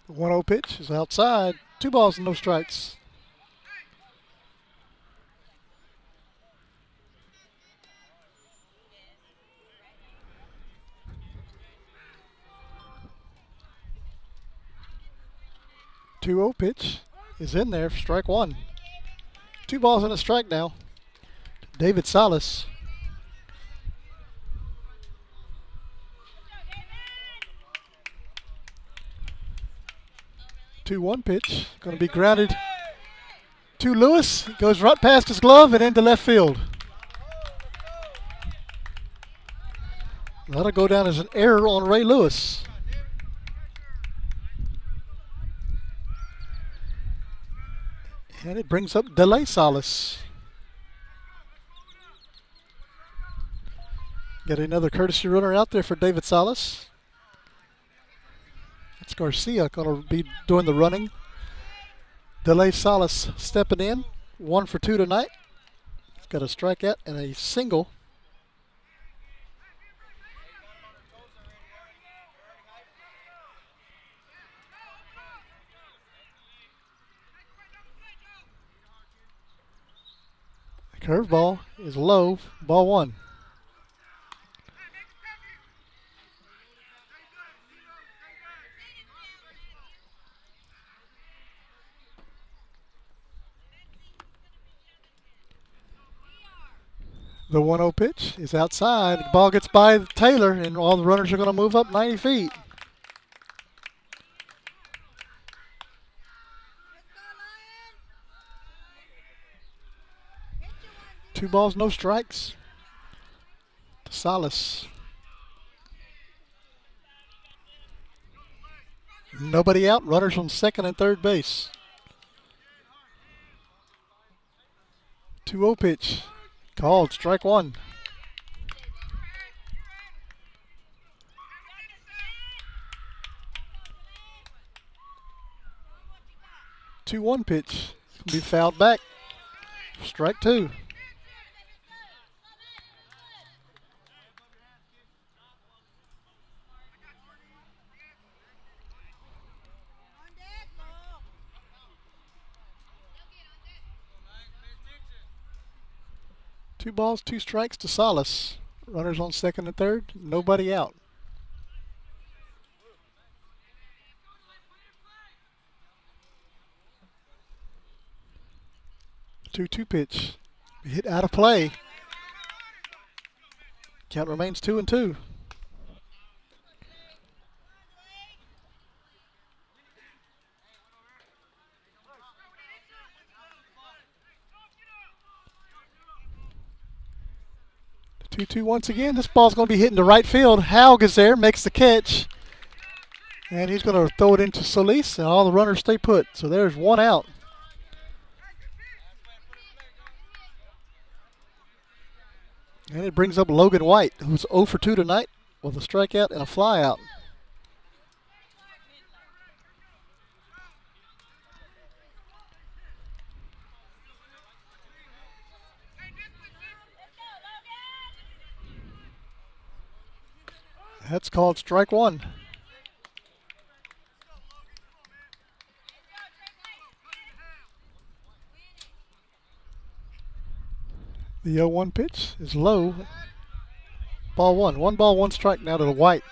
The 1-0 pitch is outside. 2 balls and no strikes. The 2-0 pitch is in there for strike 1. 2 balls and a strike now. David Salas. The 2-1 pitch, going to be grounded to Lewis. It goes right past his glove and into left field. That'll go down as an error on Ray Lewis. And it brings up Delay Salas. Got another courtesy runner out there for David Salas. That's Garcia going to be doing the running. Delay Salas stepping in. 1 for 2 tonight. He's got a strikeout and a single. Curveball is low. Ball one. The 1-0 pitch is outside. The ball gets by Taylor, and all the runners are going to move up 90 feet. Two balls, no strikes. Salas. Nobody out. Runners on second and third base. 2-0 pitch. Called. Strike one. Two 1 pitch. Be fouled back. Strike two. Two balls, two strikes to Salas. Runners on second and third. Nobody out. Two pitch. Hit out of play. Count remains 2-2. The 2-2 once again. This ball's going to be hitting to right field. Haug is there, makes the catch. And he's going to throw it into Solis, and all the runners stay put. So there's one out. And it brings up Logan White, who's 0 for 2 tonight with a strikeout and a flyout. That's called strike one. The 0-1 pitch is low. Ball one. One ball, one strike now to the White.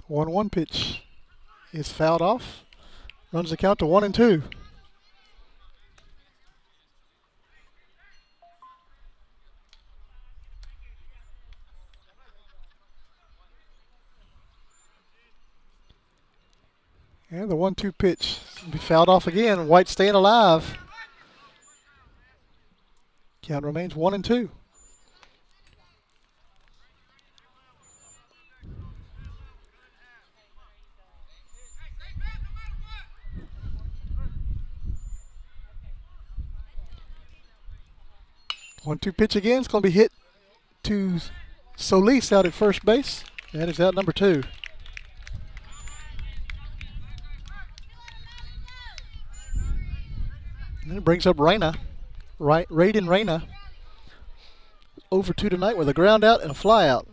The 1-1 pitch is fouled off. Runs the count to 1-2. And the 1-2 pitch will be fouled off again. White staying alive. Count remains 1-2. One-two pitch again. It's going to be hit to Solis out at first base. That is out number 2. And it brings up Reyna. Raiden Reyna. 0 for 2 tonight with a ground out and a fly out.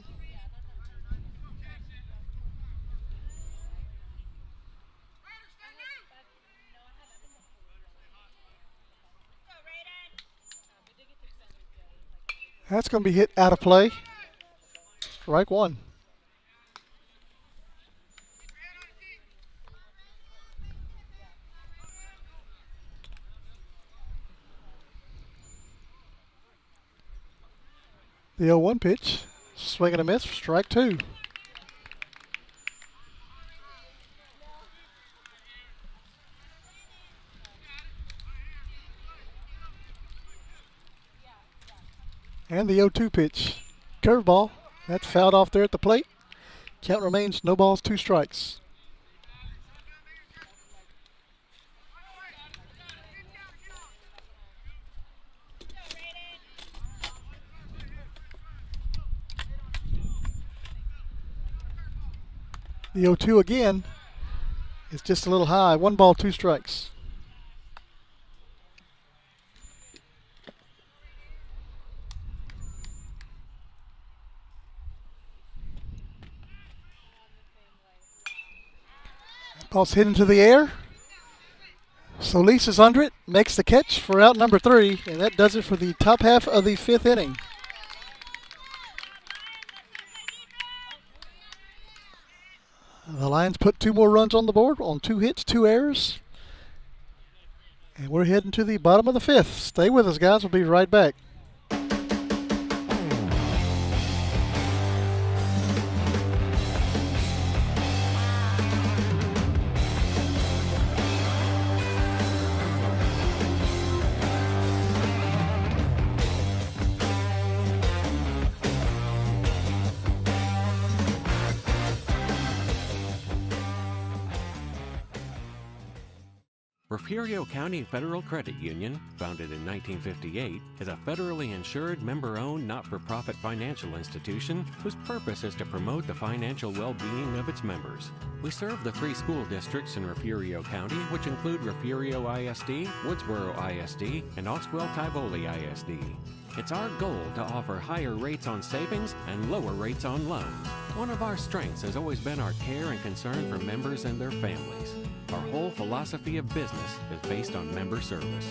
That's going to be hit out of play. Strike one. The 0-1 pitch. Swing and a miss. Strike two. And the 0-2 pitch. Curveball. That's fouled off there at the plate. Count remains no balls, 2 strikes. The 0-2 again is just a little high. 1 ball, 2 strikes. Ball's hit into the air. Solis is under it, makes the catch for out number 3, and that does it for the top half of the 5th inning. The Lions put 2 more runs on the board on 2 hits, 2 errors. And we're heading to the bottom of the 5th. Stay with us, guys. We'll be right back. Refugio County Federal Credit Union, founded in 1958, is a federally insured, member-owned, not-for-profit financial institution whose purpose is to promote the financial well-being of its members. We serve the 3 school districts in Refugio County, which include Refugio ISD, Woodsboro ISD, and Oswell-Tivoli ISD. It's our goal to offer higher rates on savings and lower rates on loans. One of our strengths has always been our care and concern for members and their families. Our whole philosophy of business is based on member service.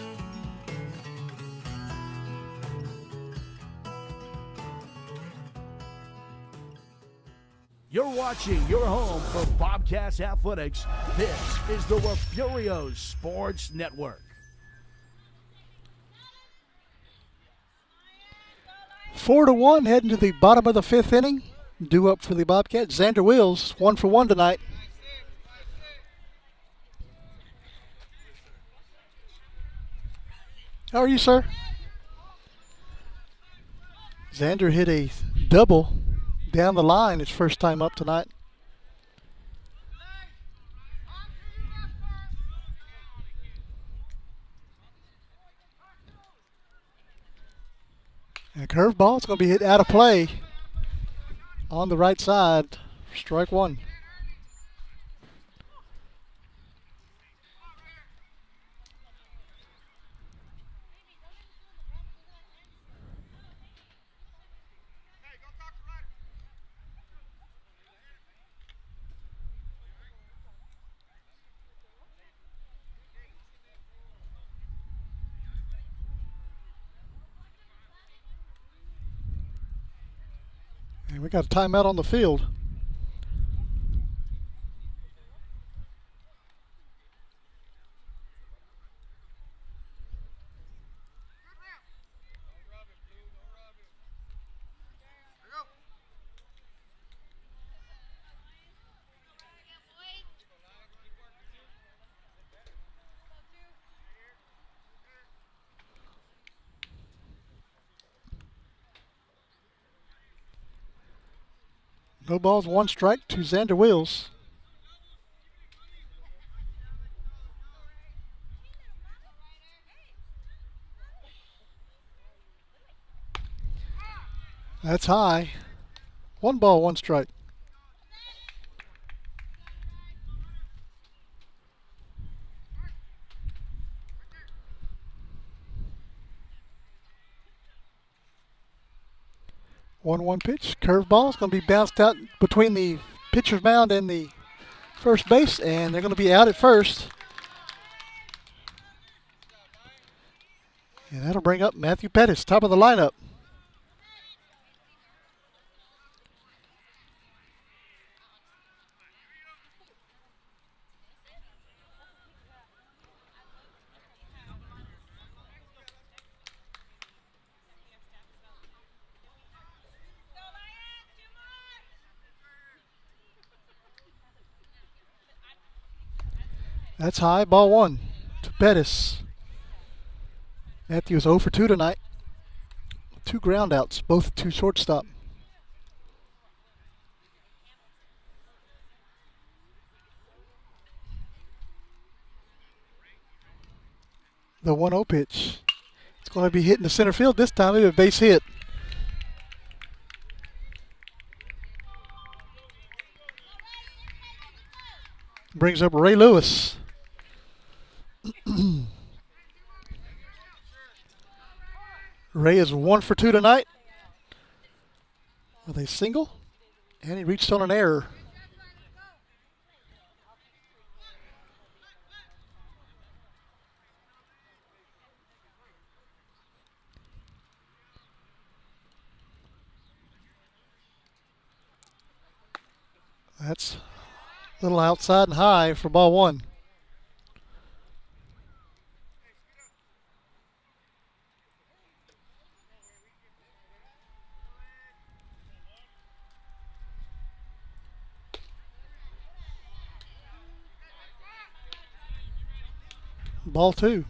You're watching your home for Bobcats Athletics. This is the Refugio Sports Network. 4-1 heading to the bottom of the 5th inning. Due up for the Bobcats. Xander Wills, 1 for 1 tonight. How are you, sir? Xander hit a double down the line his first time up tonight. And curveball is going to be hit out of play on the right side. Strike 1. And we got a timeout on the field. No balls, 1 strike to Xander Wills. That's high. 1 ball, 1 strike. One pitch, curveball. It's going to be bounced out between the pitcher's mound and the first base, and they're going to be out at first. And that'll bring up Matthew Pettis, top of the lineup. That's high, ball 1 to Pettis. Matthews 0 for 2 tonight. 2 groundouts, both to shortstop. The 1-0 pitch. It's going to be hitting the center field this time. Maybe a base hit. Brings up Ray Lewis. Ray is 1 for 2 tonight with a single, and he reached on an error. That's a little outside and high for ball one. Ball two.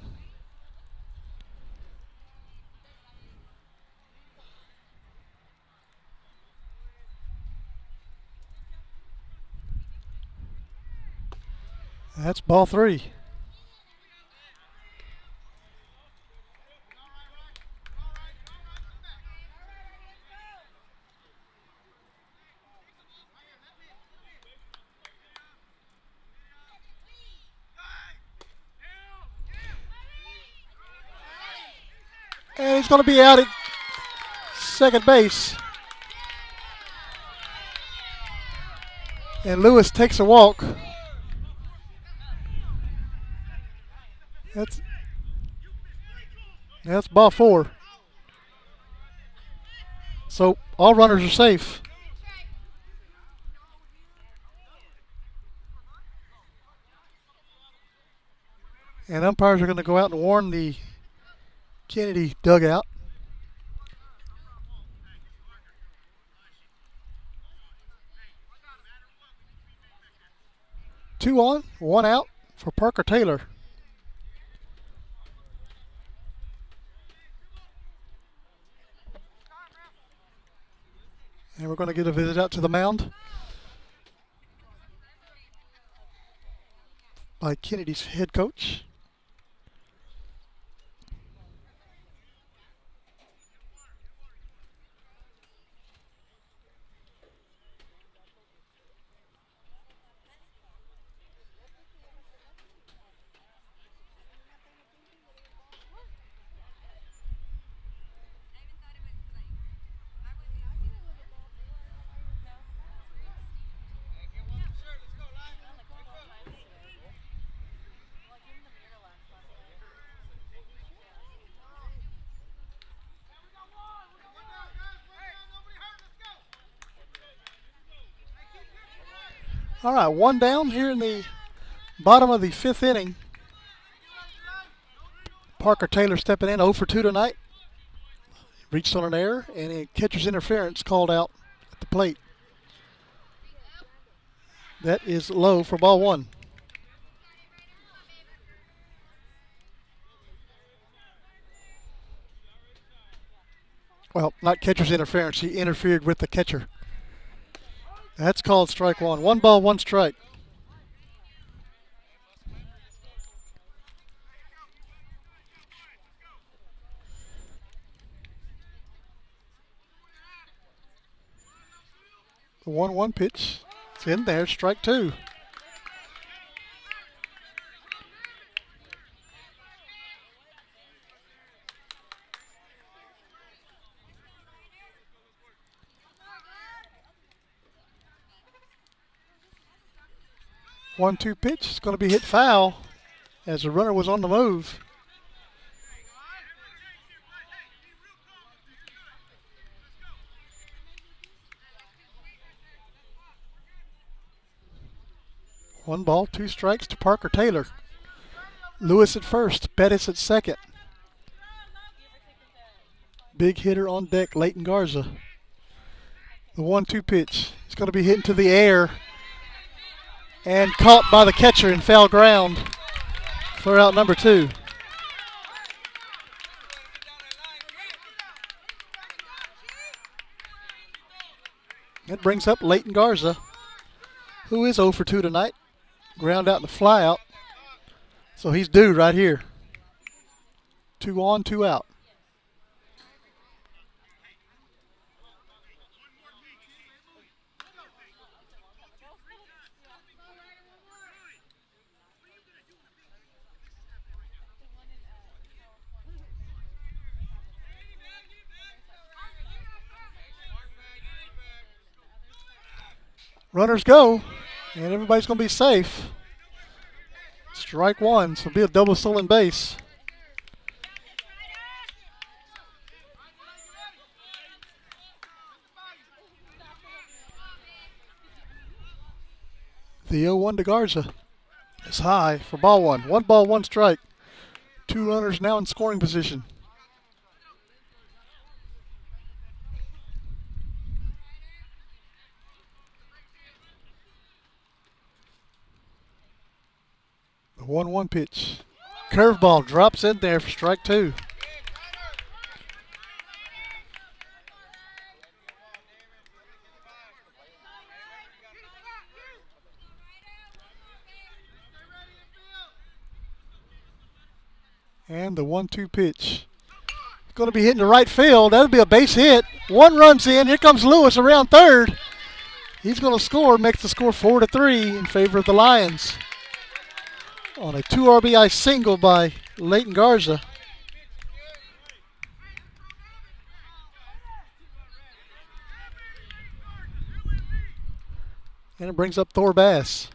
That's ball three. And he's going to be out at second base. And Lewis takes a walk. That's ball four. So all runners are safe. And umpires are going to go out and warn the Kenedy dugout. Two on, one out for Parker Taylor. And we're going to get a visit out to the mound by Kenedy's head coach. All right, one down here in the bottom of the fifth inning. Parker Taylor stepping in 0 for 2 tonight. Reached on an error and a catcher's interference called out at the plate. That is low for ball one. Well, not catcher's interference. He interfered with the catcher. That's called strike one. 1 ball, 1 strike. The 1-1 pitch. It's in there. Strike two. One-two pitch. It's going to be hit foul as the runner was on the move. One ball, 2 strikes to Parker Taylor. Lewis at first, Bettis at second. Big hitter on deck, Leighton Garza. The 1-2 pitch. It's going to be hit into the air and caught by the catcher in foul ground for out number 2. That brings up Leighton Garza, who is 0 for 2 tonight. Ground out and a fly out. So he's due right here. 2 on, 2 out. Runners go, and everybody's going to be safe. Strike one, so it'll be a double stolen base. The 0-1 to Garza is high for ball one. 1 ball, 1 strike. 2 runners now in scoring position. The 1-1 pitch. Curveball drops in there for strike 2. And the 1-2 pitch. It's going to be hitting to right field. That'll be a base hit. 1 run's in. Here comes Lewis around third. He's going to score, makes the score 4-3 in favor of the Lions on a 2 RBI single by Leighton Garza. And it brings up Thor Bass.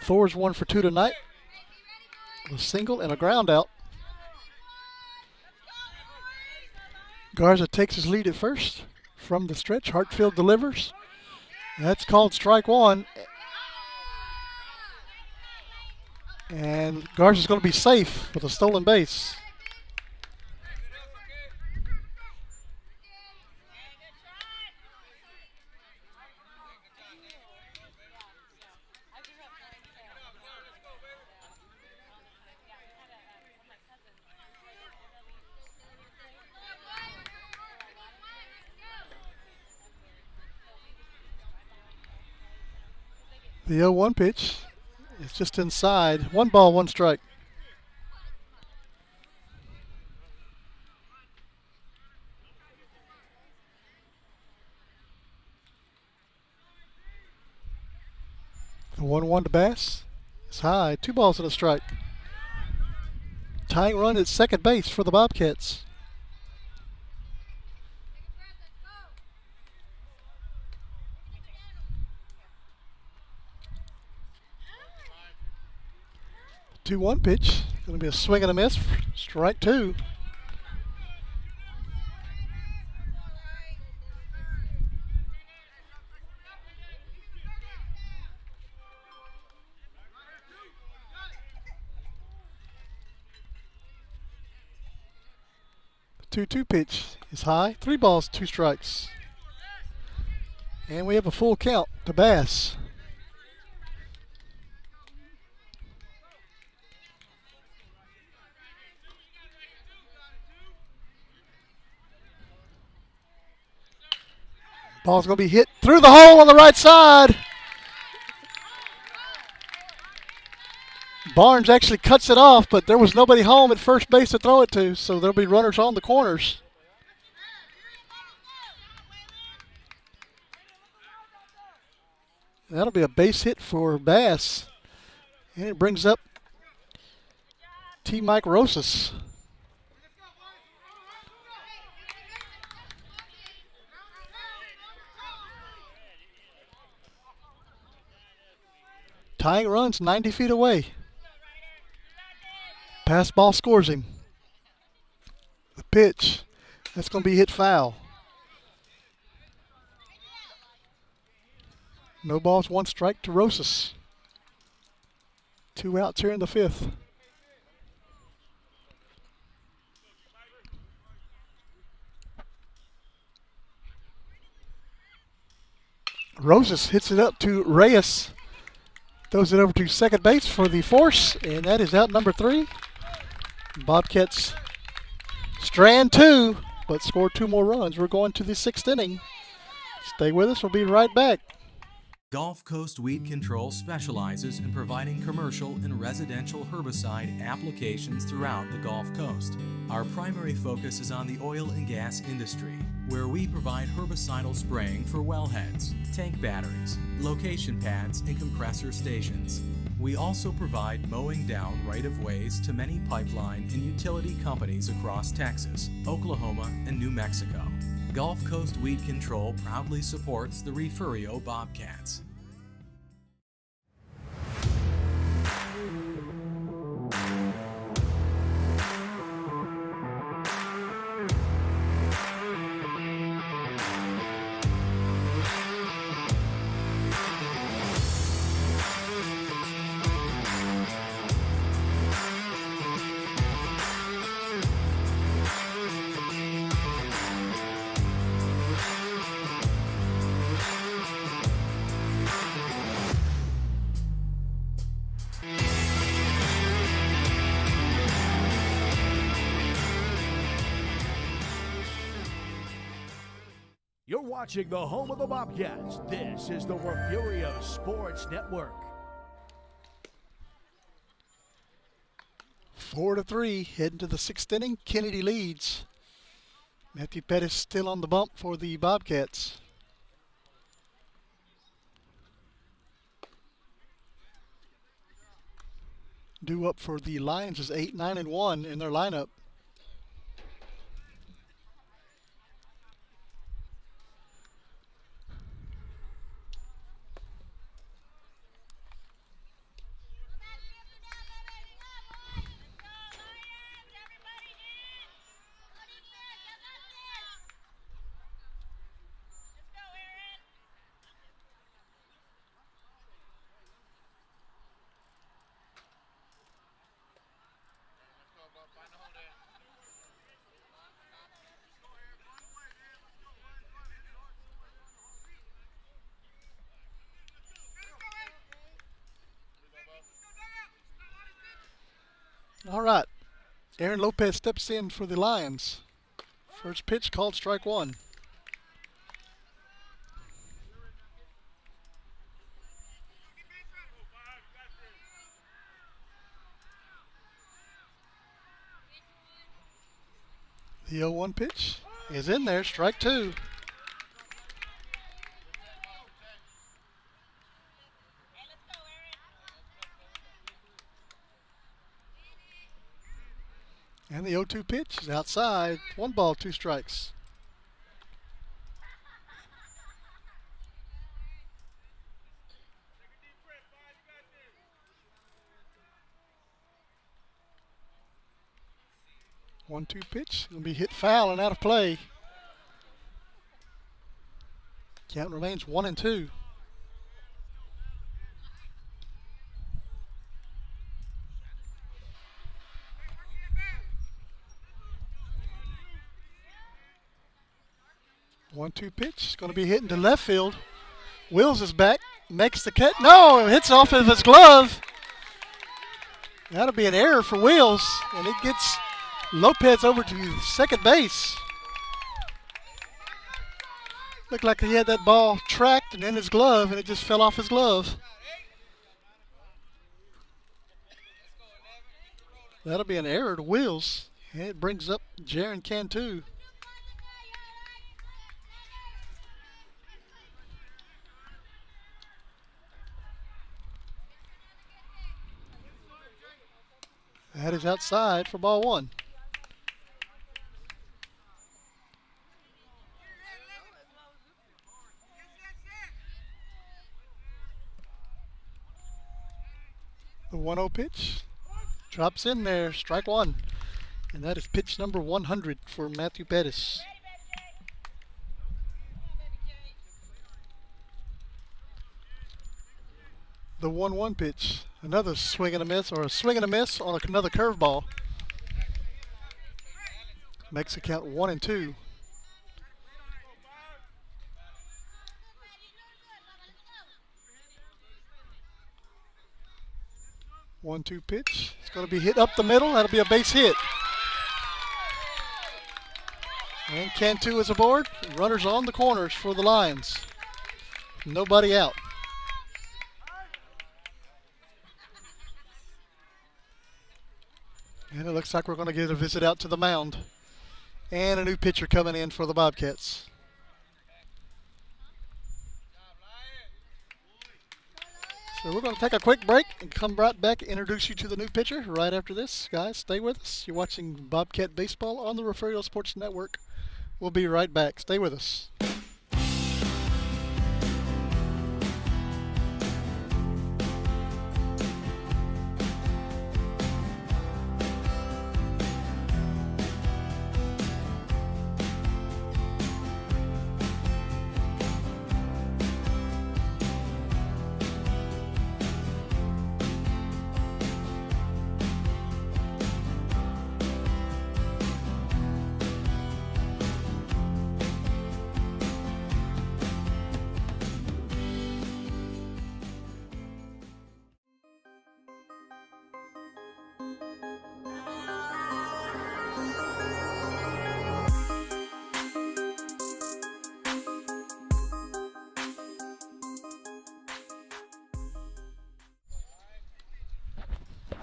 Thor's 1 for 2 tonight. A single and a ground out. Garza takes his lead at first from the stretch. Hartfield delivers. That's called strike 1. And Garza's going to be safe with a stolen base. The 0-1 pitch is just inside. 1 ball, 1 strike. The 1-1 to Bass is high. 2 balls and a strike. Tying run at second base for the Bobcats. The 2-1 pitch. Going to be a swing and a miss. Strike 2. The 2-2 pitch is high. 3 balls, 2 strikes. And we have a full count to Bass. Ball's going to be hit through the hole on the right side. Barnes actually cuts it off, but there was nobody home at first base to throw it to, so there'll be runners on the corners. That'll be a base hit for Bass. And it brings up T. Mike Rosas. Tying runs 90 feet away. Pass ball scores him. The pitch. That's going to be hit foul. No balls, 1 strike to Rosas. 2 outs here in the 5th. Rosas hits it up to Reyes. Throws it over to second base for the force, and that is out number 3. Bobcats strand 2, but score 2 more runs. We're going to the 6th inning. Stay with us. We'll be right back. Gulf Coast Weed Control specializes in providing commercial and residential herbicide applications throughout the Gulf Coast. Our primary focus is on the oil and gas industry, where we provide herbicidal spraying for wellheads, tank batteries, location pads, and compressor stations. We also provide mowing down right-of-ways to many pipeline and utility companies across Texas, Oklahoma, and New Mexico. Gulf Coast Weed Control proudly supports the Refugio Bobcats. You're watching the home of the Bobcats. This is the Refugio Sports Network. 4-3, heading to the 6th inning. Kenedy leads. Matthew Pettis still on the bump for the Bobcats. Due up for the Lions is 8-9-1 in their lineup. All right, Aaron Lopez steps in for the Lions. First pitch called strike one. The 0-1 pitch is in there, strike two. And the 0-2 pitch is outside. 1 ball, 2 strikes. One-two pitch will be hit foul and out of play. Count remains 1-2. One-two pitch. Going to be hit into left field. Wills is back. Makes the cut. No, it hits off of his glove. That'll be an error for Wills. And it gets Lopez over to second base. Looked like he had that ball tracked and in his glove, and it just fell off his glove. That'll be an error to Wills. And it brings up Jaron Cantu. That is outside for ball one. The 1-0 pitch drops in there, strike one. And that is pitch number 100 for Matthew Pettis. The 1-1 pitch. Another swing and a miss, or a swing and a miss on another curveball. Makes the count 1-2. One-two pitch. It's going to be hit up the middle. That'll be a base hit. And Cantu is aboard. Runners on the corners for the Lions. Nobody out. And it looks like we're going to get a visit out to the mound. And a new pitcher coming in for the Bobcats. So we're going to take a quick break and come right back and introduce you to the new pitcher right after this. Guys, stay with us. You're watching Bobcat Baseball on the Refugio Sports Network. We'll be right back. Stay with us.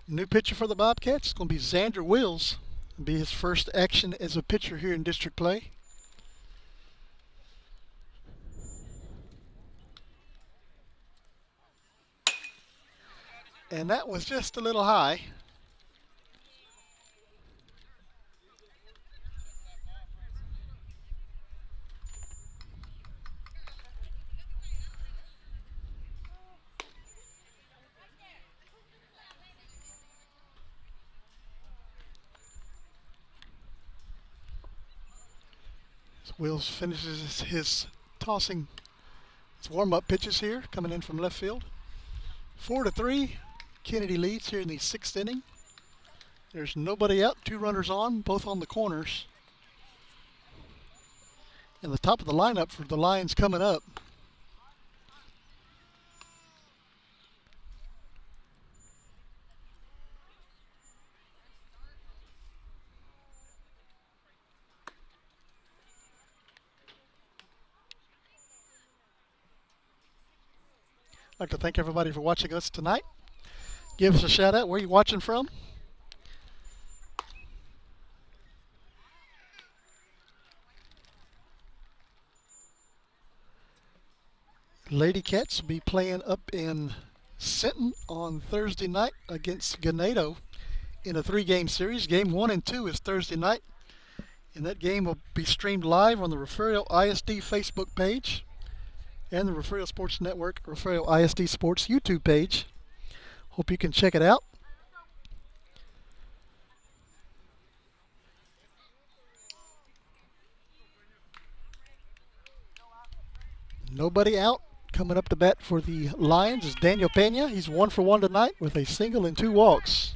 New pitcher for the Bobcats is going to be Xander Wills. It'll be his first action as a pitcher here in district play. And that was just a little high. Wills finishes his tossing his warm-up pitches here, coming in from left field. 4-3, Kenedy leads here in the 6th inning. There's nobody out, 2 runners on, both on the corners. And the top of the lineup for the Lions coming up. I'd like to thank everybody for watching us tonight. Give us a shout out. Where are you watching from? Lady Cats will be playing up in Sinton on Thursday night against Ganado in a 3-game series. Game 1 and 2 is Thursday night, and that game will be streamed live on the Refugio ISD Facebook page and the Refugio Sports Network Refugio ISD Sports YouTube page. Hope you can check it out. Nobody out. Coming up to bat for the Lions is Daniel Pena. He's 1 for 1 tonight with a single and 2 walks.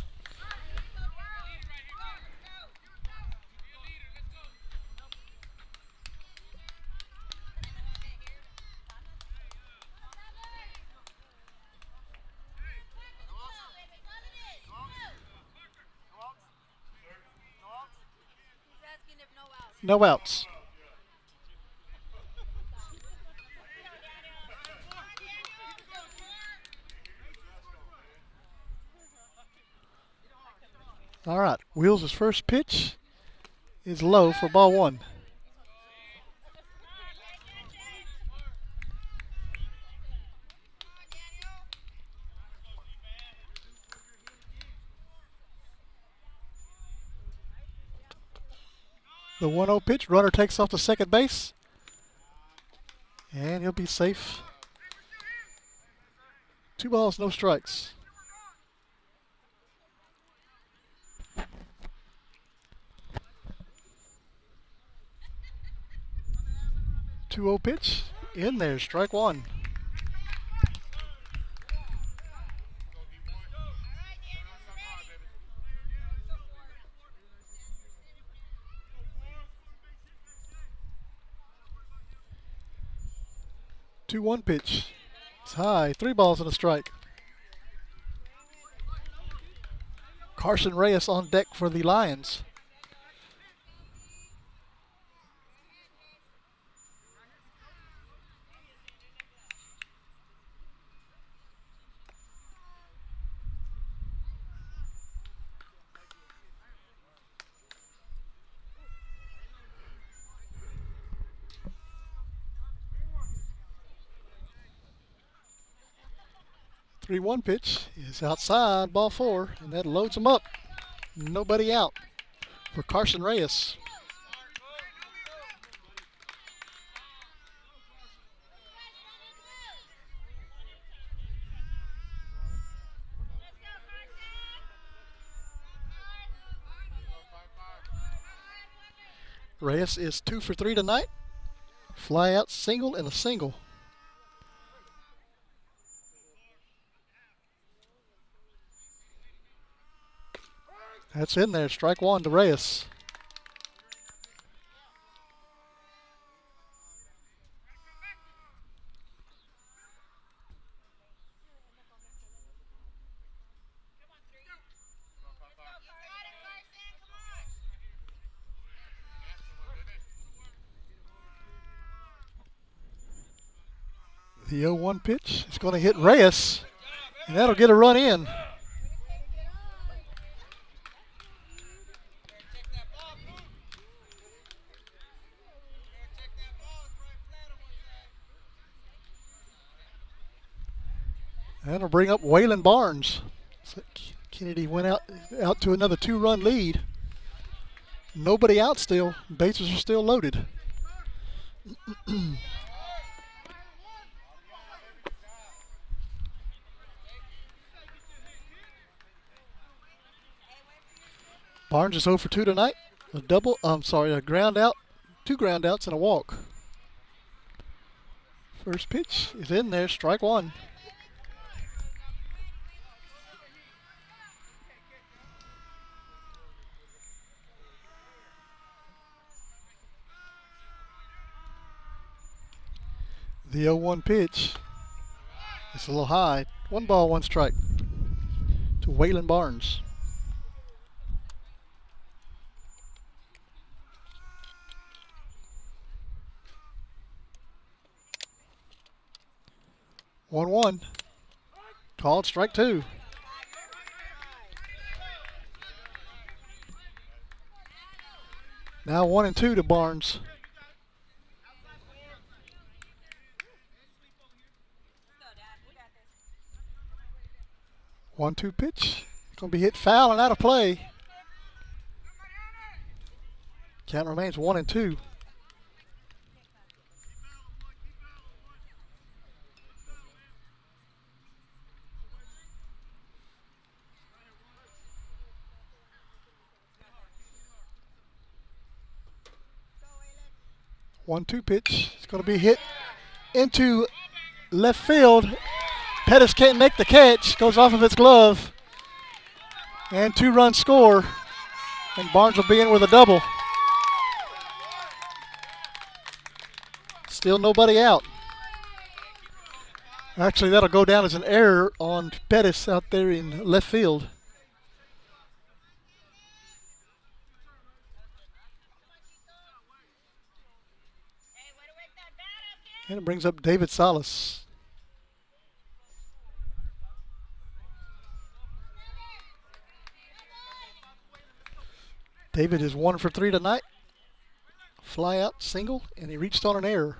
No outs. All right, Wheels' first pitch is low for ball 1. The 1-0 pitch, runner takes off to second base, and he'll be safe. 2 balls, no strikes. Two-0 pitch in there, strike 1. Two-one pitch. It's high. 3 balls and a strike. Carson Reyes on deck for the Lions. Three-one pitch is outside, ball 4, and that loads them up. Nobody out for Carson Reyes. Reyes is 2 for 3 tonight. Fly out single and a single. That's in there, strike 1 to Reyes. The 0-1 pitch is going to hit Reyes, and that'll get a run in. That'll bring up Waylon Barnes. So Kenedy went out to another 2-run lead. Nobody out still. Bases are still loaded. Barnes is 0 for 2 tonight. A ground out, 2 ground outs and a walk. First pitch is in there, strike 1. The 0-1 pitch. It's a little high. 1 ball, 1 strike to Waylon Barnes. One. Called strike 2. Now 1-2 to Barnes. 1-2 pitch. Going to be hit foul and out of play. Count remains 1-2. One-two pitch. It's going to be hit into left field. Pettis can't make the catch. Goes off of its glove. And 2-run score. And Barnes will be in with a double. Still nobody out. Actually, that'll go down as an error on Pettis out there in left field. And it brings up David Salas. David is 1 for 3 tonight. Fly out, single, and he reached on an error.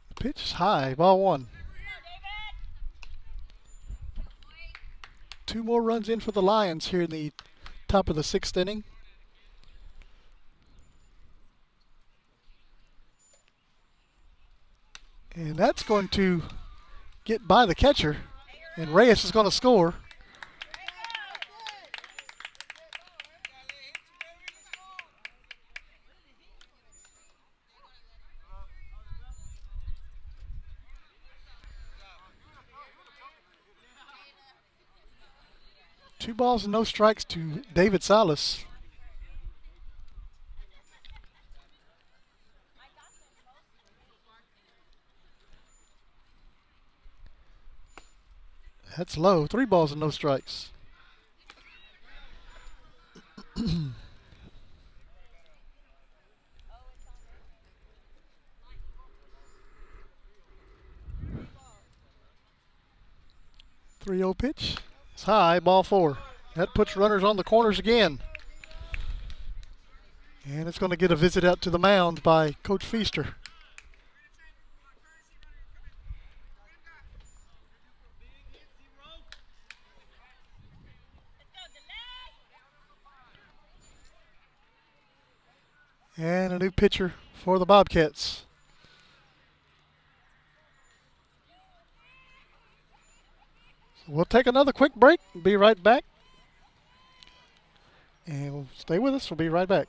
The pitch is high, ball 1. 2 more runs in for the Lions here in the top of the 6th inning. And that's going to get by the catcher, and Reyes is going to score. Two balls and no strikes to David Salas. That's low. 3 balls and no strikes. Three-zero pitch. It's high, ball 4. That puts runners on the corners again. And it's going to get a visit out to the mound by Coach Feaster. And a new pitcher for the Bobcats. So we'll take another quick break and be right back. And we'll stay with us. We'll be right back.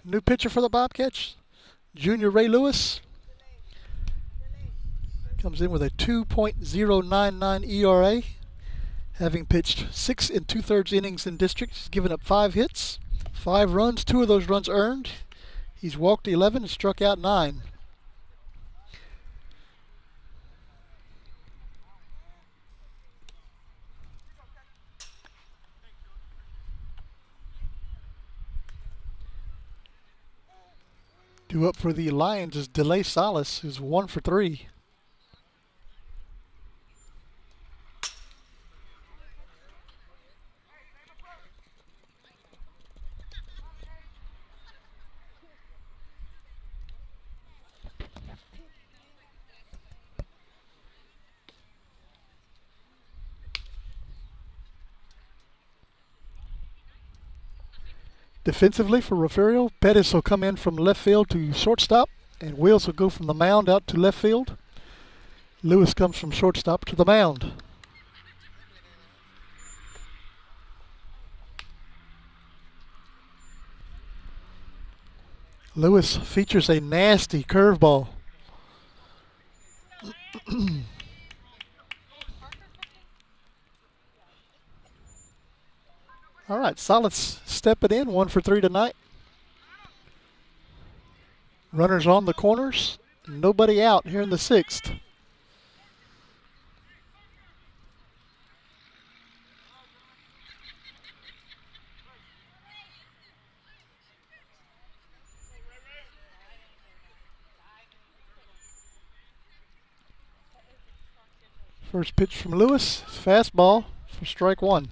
New pitcher for the Bobcats, Junior Ray Lewis comes in with a 2.099 ERA, having pitched 6 2/3 innings in district. He's given up 5 hits, 5 runs, 2 of those runs earned. He's walked 11 and struck out 9. Due up for the Lions is DeLay Salas, who's 1 for 3. Defensively for Refugio, Pettis will come in from left field to shortstop, and Wills will go from the mound out to left field. Lewis comes from shortstop to the mound. Lewis features a nasty curveball. All right, Salas stepping in, 1 for 3 tonight. Runners on the corners, nobody out here in the 6th. First pitch from Lewis, fastball for strike 1.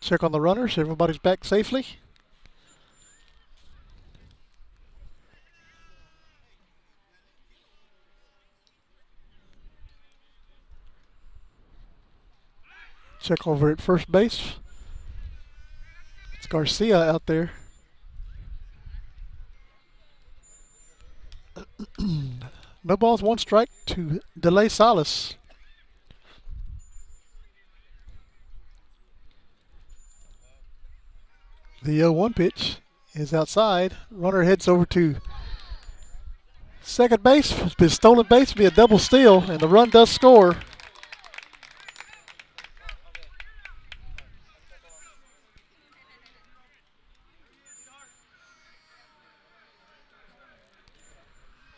Check on the runners. Everybody's back safely. Check over at first base. It's Garcia out there. No balls, 1 strike to DeLay Salas. The 0-1 pitch is outside. Runner heads over to second base. It's been stolen base, be a double steal, and the run does score.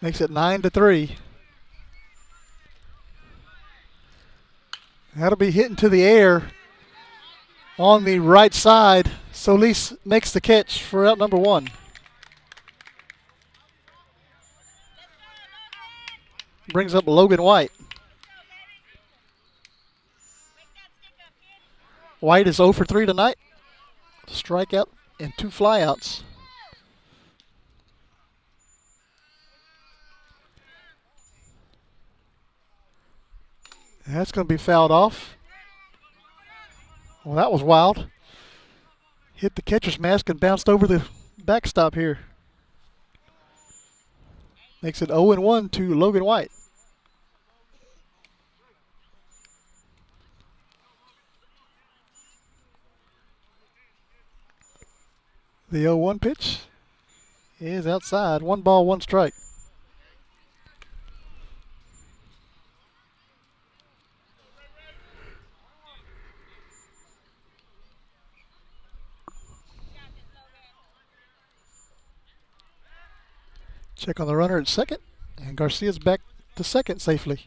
Makes it 9-3. That'll be hitting to the air on the right side. Solis makes the catch for out number 1. Brings up Logan White. White is 0 for 3 tonight. Strikeout and 2 flyouts. That's going to be fouled off. Well, that was wild. Hit the catcher's mask and bounced over the backstop here. Makes it 0-1 to Logan White. The 0-1 pitch is outside. 1 ball, 1 strike. Check on the runner at second, and Garcia's back to second safely.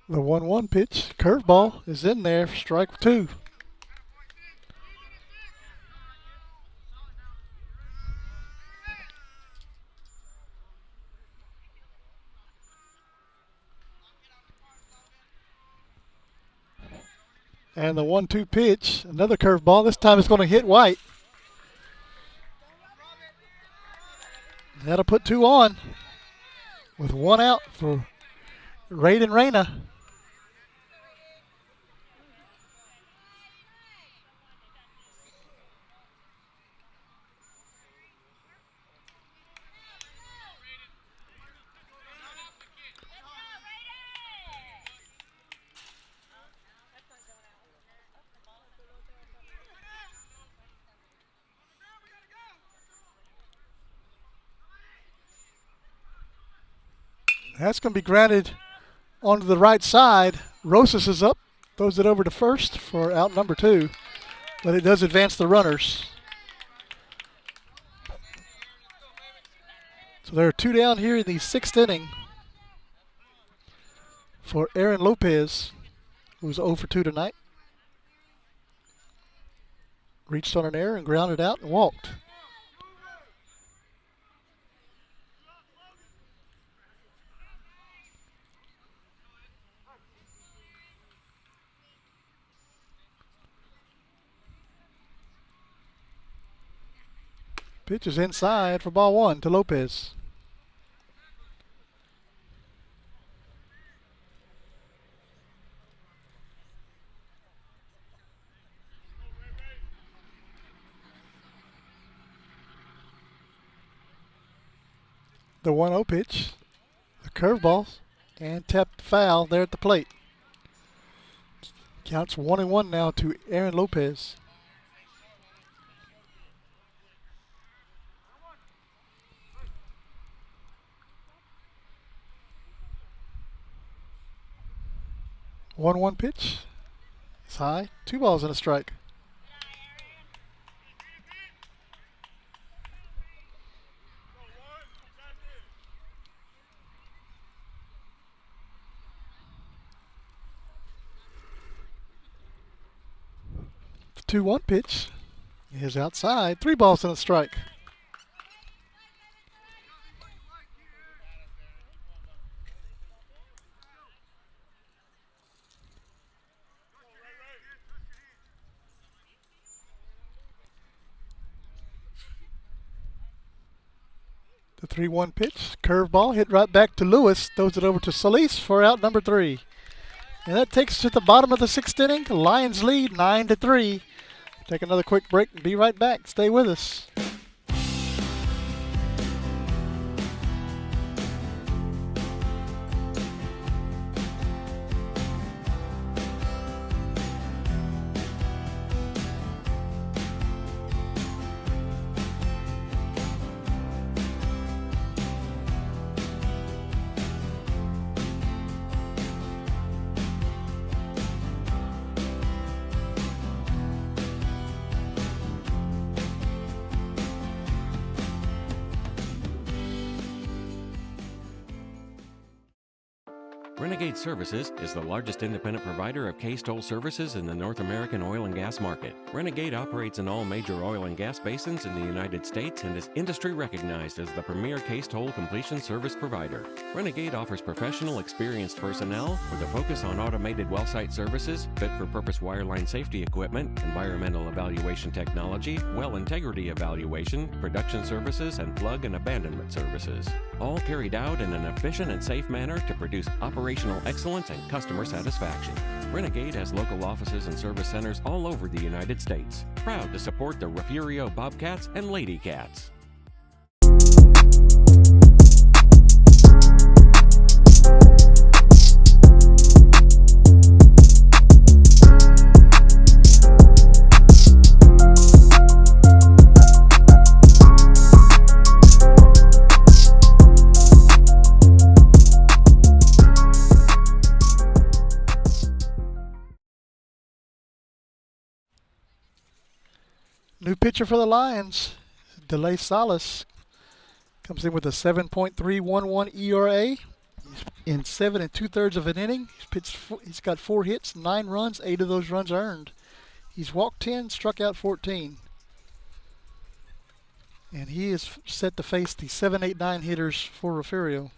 The 1-1 pitch, curveball, is in there for strike 2. And the 1-2 pitch, another curveball. This time it's going to hit White. That'll put 2 on with 1 out for Raiden Reyna. That's going to be grounded onto the right side. Rosas is up, throws it over to first for out number 2, but it does advance the runners. So there are 2 down here in the 6th inning for Aaron Lopez, who's 0 for 2 tonight. Reached on an error and grounded out and walked. Pitch is inside for ball 1 to Lopez. The 1-0 pitch, the curveball, and tapped foul there at the plate. Counts 1-1 now to Aaron Lopez. One pitch. It's high. 2 balls and a strike. The 2-1 pitch is outside. 3 balls and a strike. The 3-1 pitch, curveball, hit right back to Lewis. Throws it over to Solis for out number 3. And that takes us to the bottom of the 6th inning. The Lions lead 9-3. Take another quick break and be right back. Stay with us. Renegade Services is the largest independent provider of case toll services in the North American oil and gas market. Renegade operates in all major oil and gas basins in the United States and is industry recognized as the premier case toll completion service provider. Renegade offers professional, experienced personnel with a focus on automated well site services, fit-for-purpose wireline safety equipment, environmental evaluation technology, well integrity evaluation, production services, and plug and abandonment services. All carried out in an efficient and safe manner to produce operational excellence and customer satisfaction. Renegade has local offices and service centers all over the United States. Proud to support the Refugio Bobcats and Lady Cats. New pitcher for the Lions, DeLay Salas, comes in with a 7.311 ERA in 7 2/3 of an inning. He's got 4 hits, 9 runs, 8 of those runs earned. He's walked 10, struck out 14. And he is set to face the 7, 8, 9 hitters for Refugio.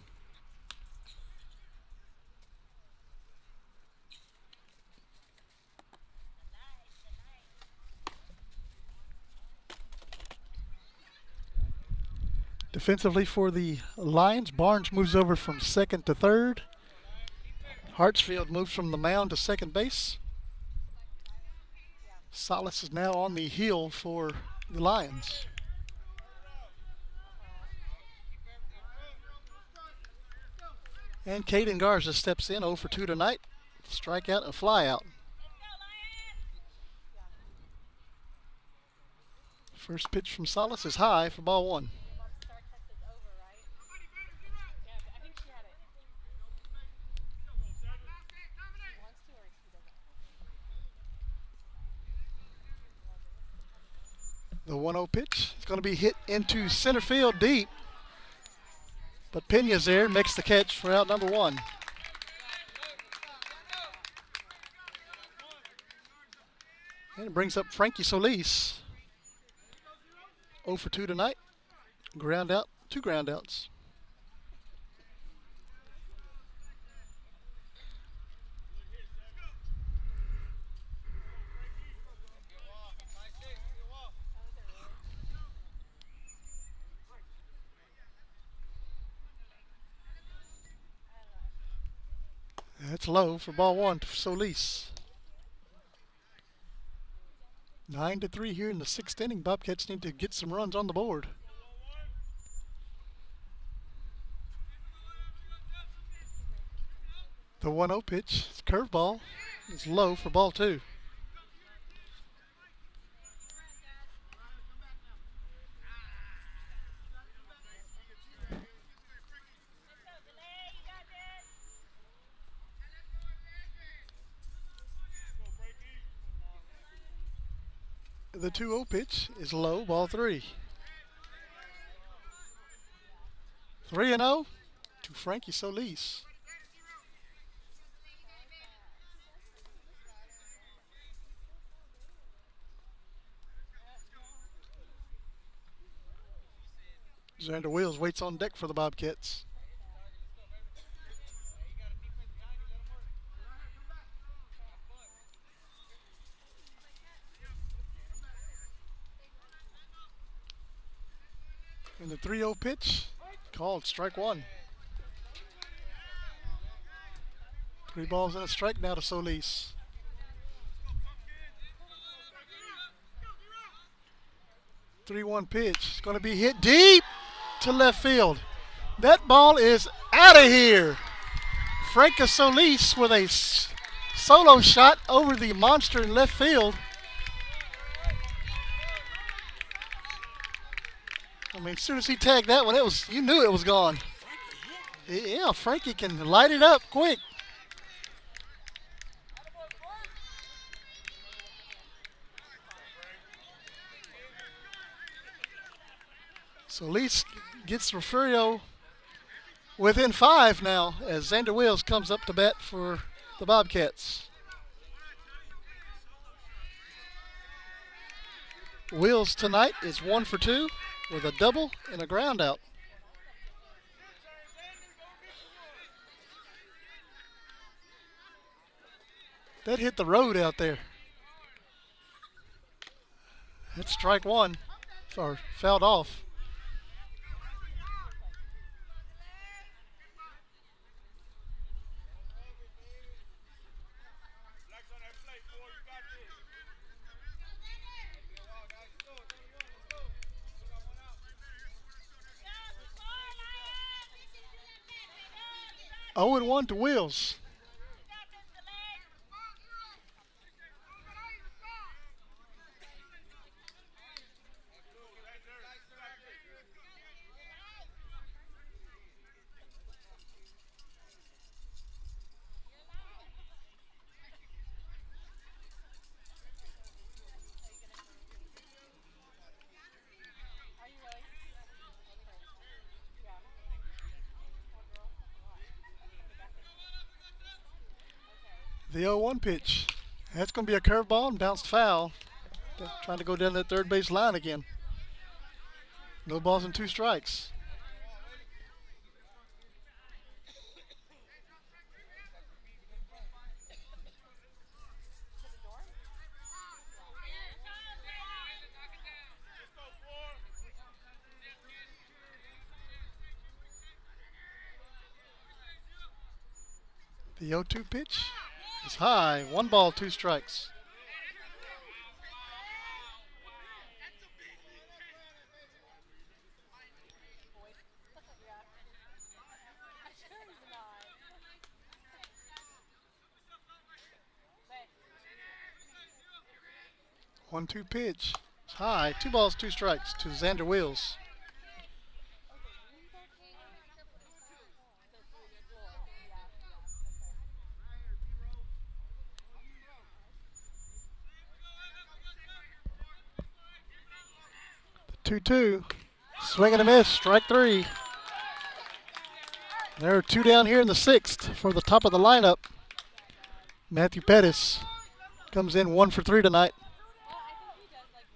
Defensively for the Lions, Barnes moves over from 2nd to 3rd. Hartsfield moves from the mound to 2nd base. Salas is now on the hill for the Lions. And Caden Garza steps in 0 for 2 tonight. Strikeout and flyout. First pitch from Salas is high for ball 1. The 1-0 pitch is going to be hit into center field deep. But Pena's there, makes the catch for out number 1. And it brings up Frankie Solis. 0 for 2 tonight. Ground out, 2 ground outs. That's low for ball 1 to Solis. 9-3 here in the 6th inning. Bobcats need to get some runs on the board. The 1-0 pitch, curveball, is low for ball 2. The 2-0 pitch is low, ball 3. 3-0 to Frankie Solis. Xander Wills waits on deck for the Bobcats. And the 3-0 pitch, called strike 1. 3 balls and a strike now to Solis. The 3-1 pitch is going to be hit deep to left field. That ball is out of here. Frankie Solis with a solo shot over the monster in left field. I mean, as soon as he tagged that one, you knew it was gone. Yeah, Frankie can light it up quick. Solis gets Refugio within 5 now as Xander Wills comes up to bat for the Bobcats. Wills tonight is 1 for 2 with a double and a ground out. That hit the road out there. That's strike 1, or fouled off. Oh, and 1 to Wills. The 0-1 pitch. That's going to be a curveball and bounced foul. Trying to go down that third base line again. No balls and 2 strikes. The 0-2 pitch is high. 1 ball, 2 strikes. One-two pitch. It's high. 2 balls, 2 strikes to Xander Wills. 2-2. Swing and a miss. Strike three. There are two down here in the sixth for the top of the lineup. Matthew Pettis comes in 1 for 3 tonight.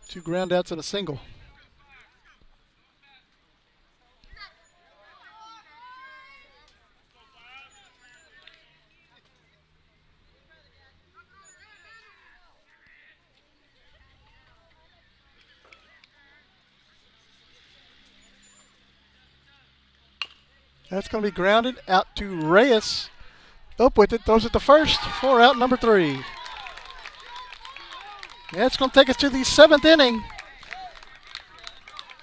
2 ground outs and a single. That's going to be grounded out to Reyes. Up with it, throws it to first for out number 3. That's going to take us to the 7th inning.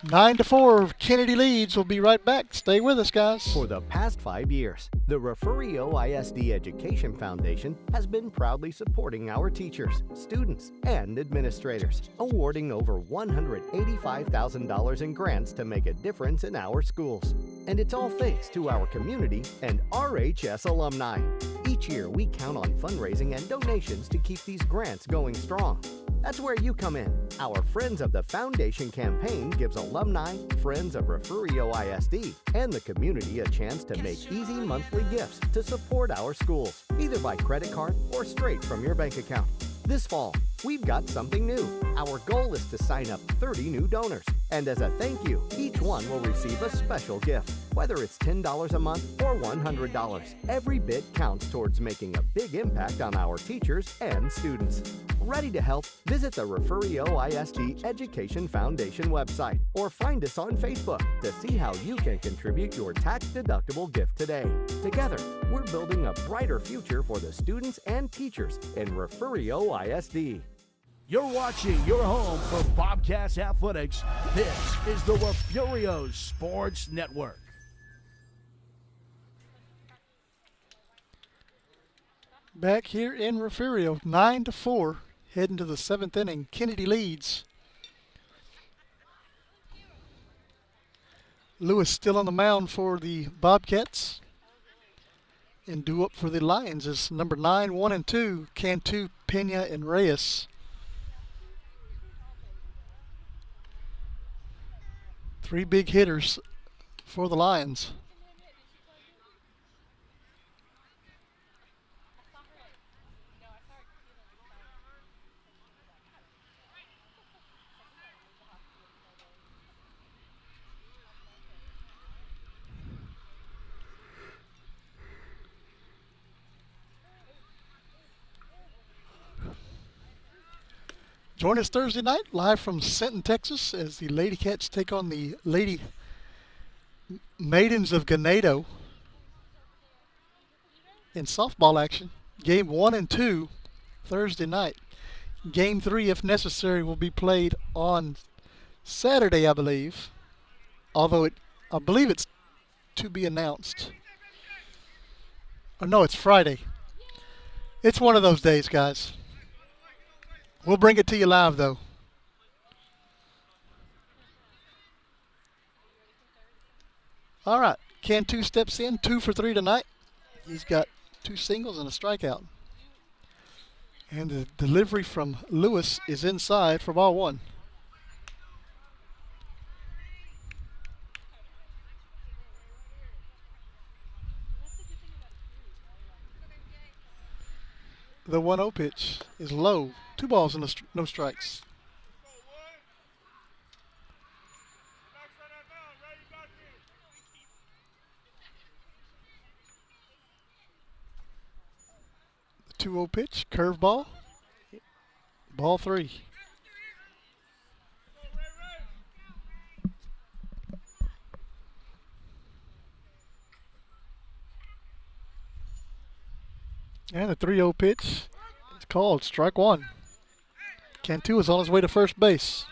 9-4, Kenedy leads. We'll be right back. Stay with us, guys. For the past 5 years, the Refugio ISD Education Foundation has been proudly supporting our teachers, students, and administrators, awarding over $185,000 in grants to make a difference in our schools. And it's all thanks to our community and RHS alumni. Each year, we count on fundraising and donations to keep these grants going strong. That's where you come in. Our Friends of the Foundation campaign gives alumni, friends of Refugio ISD, and the community a chance to make easy monthly gifts to support our schools, either by credit card or straight from your bank account. This fall, we've got something new. Our goal is to sign up 30 new donors. And as a thank you, each one will receive a special gift. Whether it's $10 a month or $100, every bit counts towards making a big impact on our teachers and students. Ready to help? Visit the Refugio ISD Education Foundation website or find us on Facebook to see how you can contribute your tax-deductible gift today. Together, we're building a brighter future for the students and teachers in Refugio ISD. You're watching your home for Bobcats Athletics. This is the Refugio Sports Network. Back here in Refugio, 9-4, heading to the 7th inning. Kenedy leads. Lewis still on the mound for the Bobcats. And due up for the Lions is number 9, 1 and 2, Cantu, Pena, and Reyes. 3 big hitters for the Lions. Join us Thursday night, live from Sinton, Texas, as the Lady Cats take on the Lady Maidens of Ganado in softball action. Game 1 and 2, Thursday night. Game 3, if necessary, will be played on Saturday, I believe. Although I believe it's to be announced. Oh, no, it's Friday. It's one of those days, guys. We'll bring it to you live, though. All right, Cantu steps in, 2 for 3 tonight. He's got 2 singles and a strikeout. And the delivery from Lewis is inside for ball 1. The 1-0 pitch is low. 2 balls and no strikes. The 2-0 pitch, curveball, ball 3. And the 3-0 pitch is called strike 1. Cantu is on his way to first base.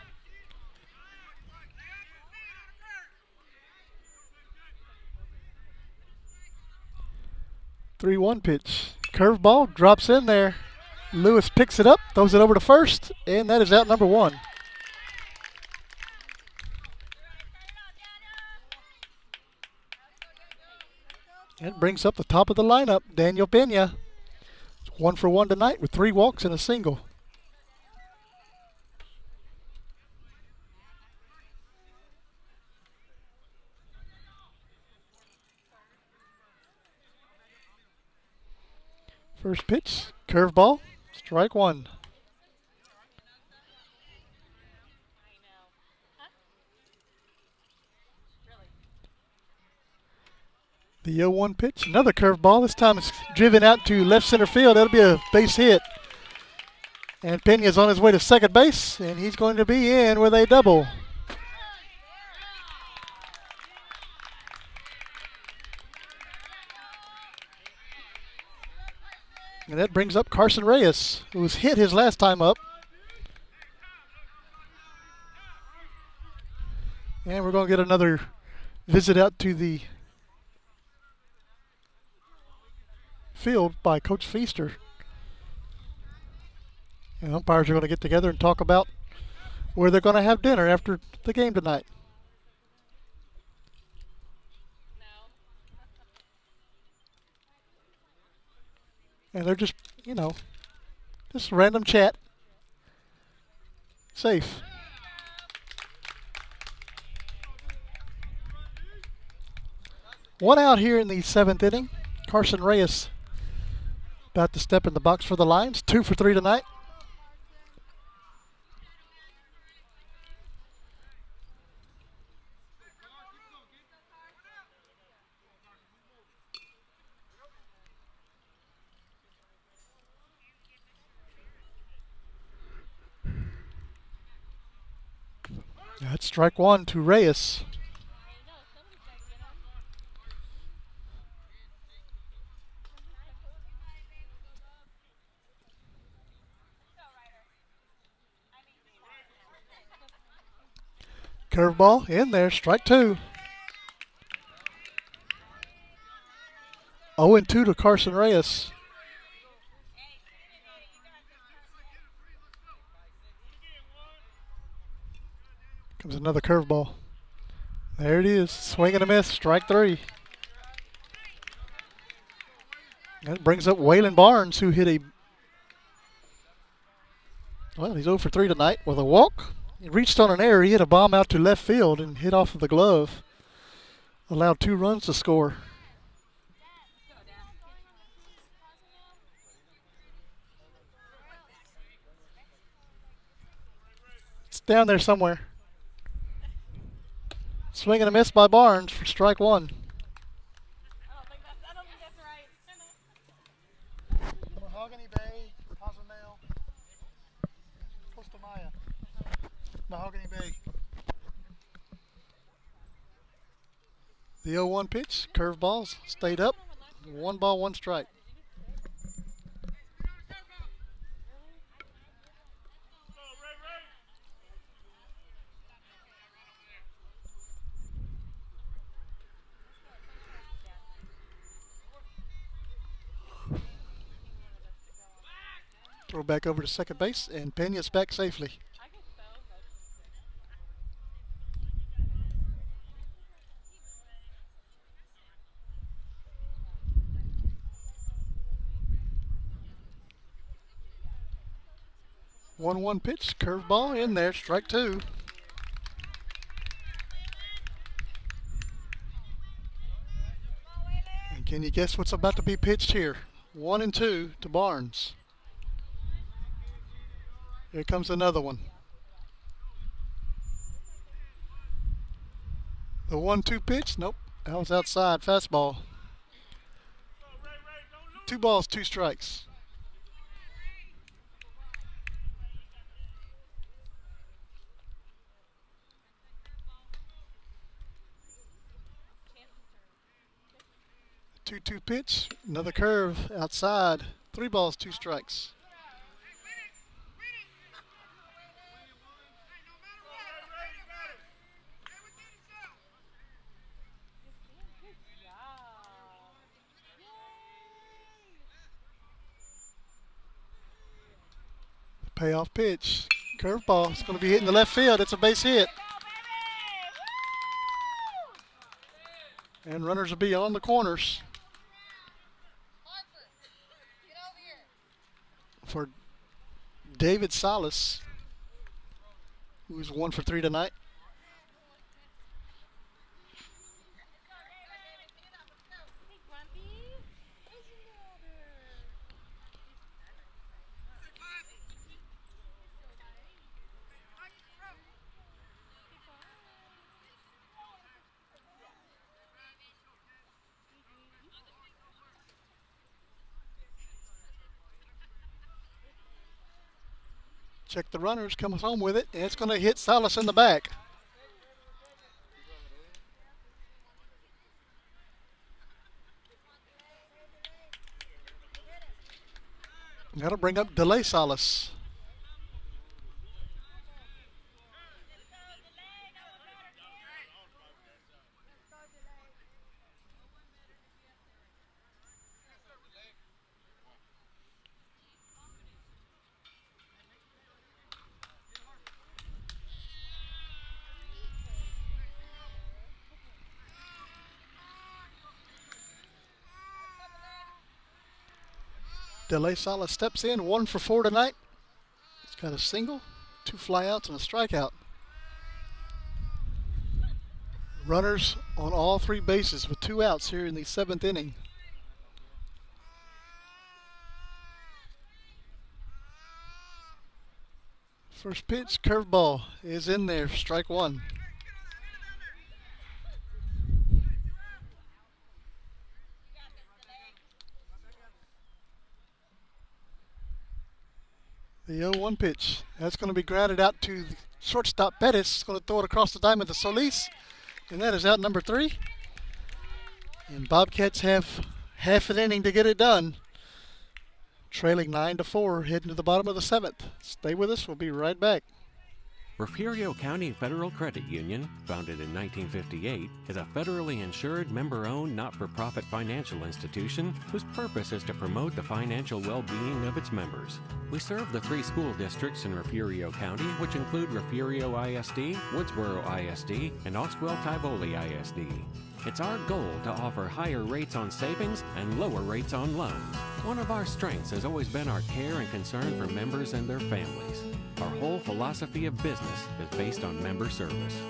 The 3-1 pitch. Curveball drops in there. Lewis picks it up, throws it over to first, and that is out number 1. And brings up the top of the lineup, Daniel Pena. 1 for 1 tonight with 3 walks and a single. First pitch, curveball, strike one. The 0-1 pitch, another curveball. This time it's driven out to left center field. That'll be a base hit. And Pena's on his way to second base, and he's going to be in with a double. And that brings up Carson Reyes, who was hit his last time up. And we're going to get another visit out to the field by Coach Feaster. And umpires are going to get together and talk about where they're going to have dinner after the game tonight. And they're just, just random chat. Safe. One out here in the 7th inning. Carson Reyes about to step in the box for the Lions. 2 for 3 tonight. That's strike one to Reyes. Curveball in there, strike two. 0-2 to Carson Reyes. Comes another curveball. There it is, swing and a miss, strike three. That brings up Waylon Barnes, who hit he's 0 for 3 tonight with a walk. He reached on an error. He hit a bomb out to left field and hit off of the glove. Allowed 2 runs to score. It's down there somewhere. Swing and a miss by Barnes for strike one. Mahogany Bay, Cozumel, Costa Maya. Mahogany Bay. The 0-1 pitch, curveballs, stayed up. 1 ball, 1 strike. Throw back over to second base, and Pena's back safely. 1-1 pitch, curveball in there, strike two. And can you guess what's about to be pitched here? 1-2 to Barnes. Here comes another one. The 1-2 pitch, nope, that was outside, fastball. 2 balls, 2 strikes. The 2-2 pitch, another curve outside. 3 balls, 2 strikes. Payoff pitch. Curveball. It's going to be hitting the left field. It's a base hit. And runners will be on the corners. For David Salas, who's 1 for 3 tonight. Check the runners, comes home with it, and it's going to hit Salas in the back. That'll bring up delay Salas. Delay Salas steps in, 1 for 4 tonight. He's got a single, 2 flyouts, and a strikeout. Runners on all 3 bases with 2 outs here in the 7th inning. First pitch, curveball is in there, strike 1. The 0-1 pitch. That's going to be grounded out to the shortstop Bettis. He's going to throw it across the diamond to Solis. And that is out number 3. And Bobcats have half an inning to get it done. Trailing 9-4, heading to the bottom of the 7th. Stay with us. We'll be right back. Refugio County Federal Credit Union, founded in 1958, is a federally insured, member-owned, not-for-profit financial institution whose purpose is to promote the financial well-being of its members. We serve the 3 school districts in Refugio County, which include Refugio ISD, Woodsboro ISD, and Oswell-Tivoli ISD. It's our goal to offer higher rates on savings and lower rates on loans. One of our strengths has always been our care and concern for members and their families. Our whole philosophy of business is based on member service.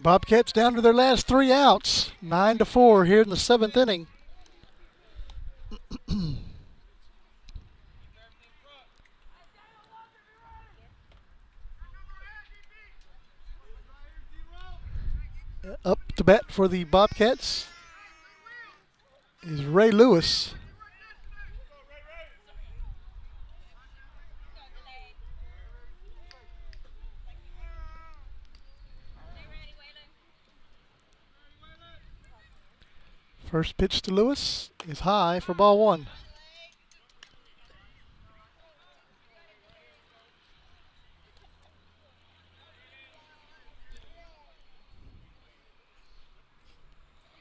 Bobcats down to their last 3 outs. 9-4 here in the 7th inning. Up to bat for the Bobcats is Ray Lewis. First pitch to Lewis is high for ball 1.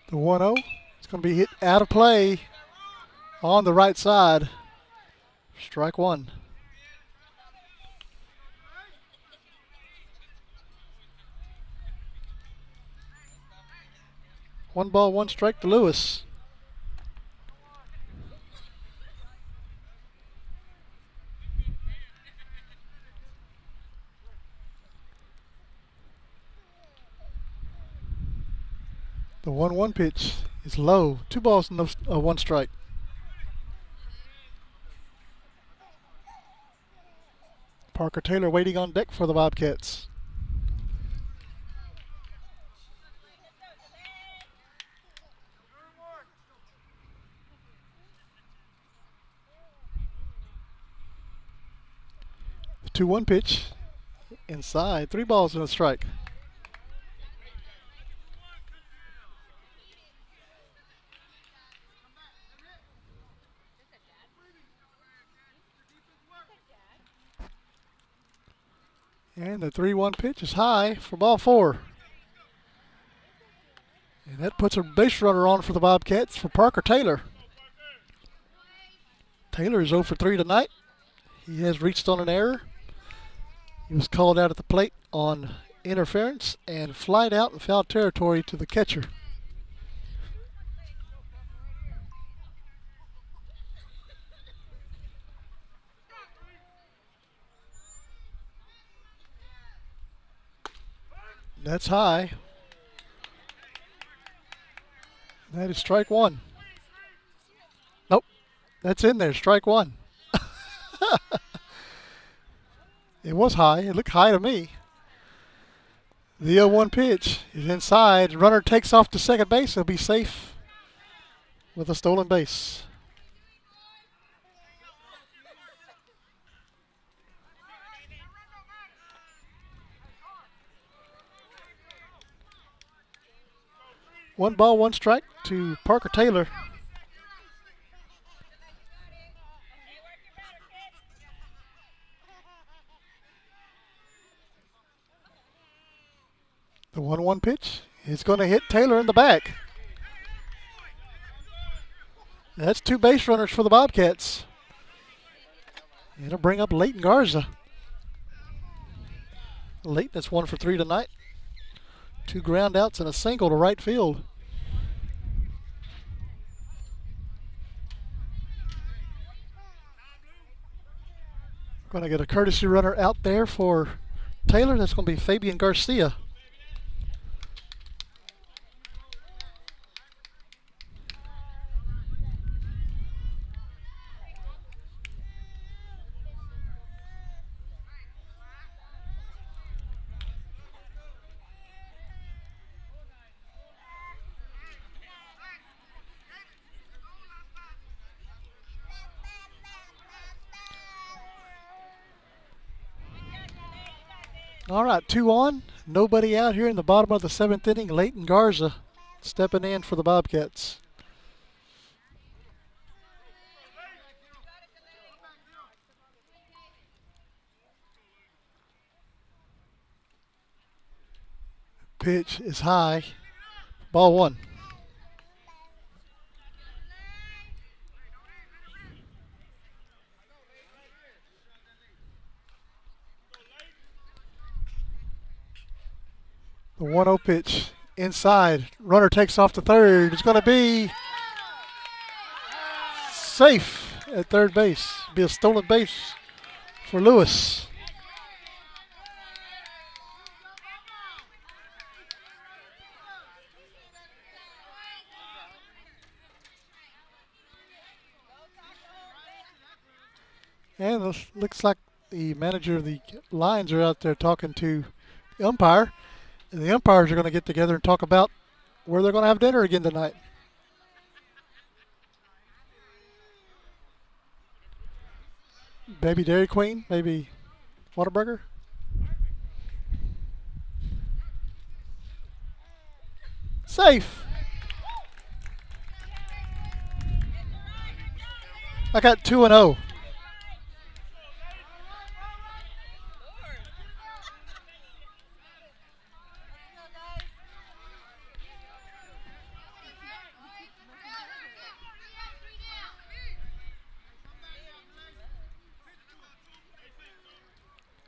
The 1-0. It's going to be hit out of play on the right side. Strike 1. One ball, 1 strike to Lewis. The 1-1 pitch is low. 2 balls, 1 strike. Parker Taylor waiting on deck for the Bobcats. The 2-1 pitch inside. 3 balls and a strike. And the 3-1 pitch is high for ball 4. that puts a base runner on for the Bobcats for Parker Taylor. Taylor is 0 for 3 tonight. He has reached on an error. He was called out at the plate on interference and flied out in foul territory to the catcher. That's high. That is strike one. Nope, that's in there, strike one. It was high. It looked high to me. The 0-1 pitch is inside. Runner takes off to second base. He'll be safe with a stolen base. One ball, one strike to Parker Taylor. The 1-1 pitch is going to hit Taylor in the back. That's two base runners for the Bobcats. It'll bring up Leighton Garza. Leighton, that's 1 for 3 tonight. 2 ground outs and a single to right field. Going to get a courtesy runner out there for Taylor. That's going to be Fabian Garcia. All right, 2 on. Nobody out here in the bottom of the 7th inning. Leighton Garza stepping in for the Bobcats. Pitch is high. Ball 1. The 1-0 pitch inside. Runner takes off to third. It's going to be safe at third base. Be a stolen base for Lewis. And it looks like the manager of the Lions are out there talking to the umpire. And the umpires are going to get together and talk about where they're going to have dinner again tonight. Maybe Dairy Queen, maybe Whataburger. Safe. I got 2-0.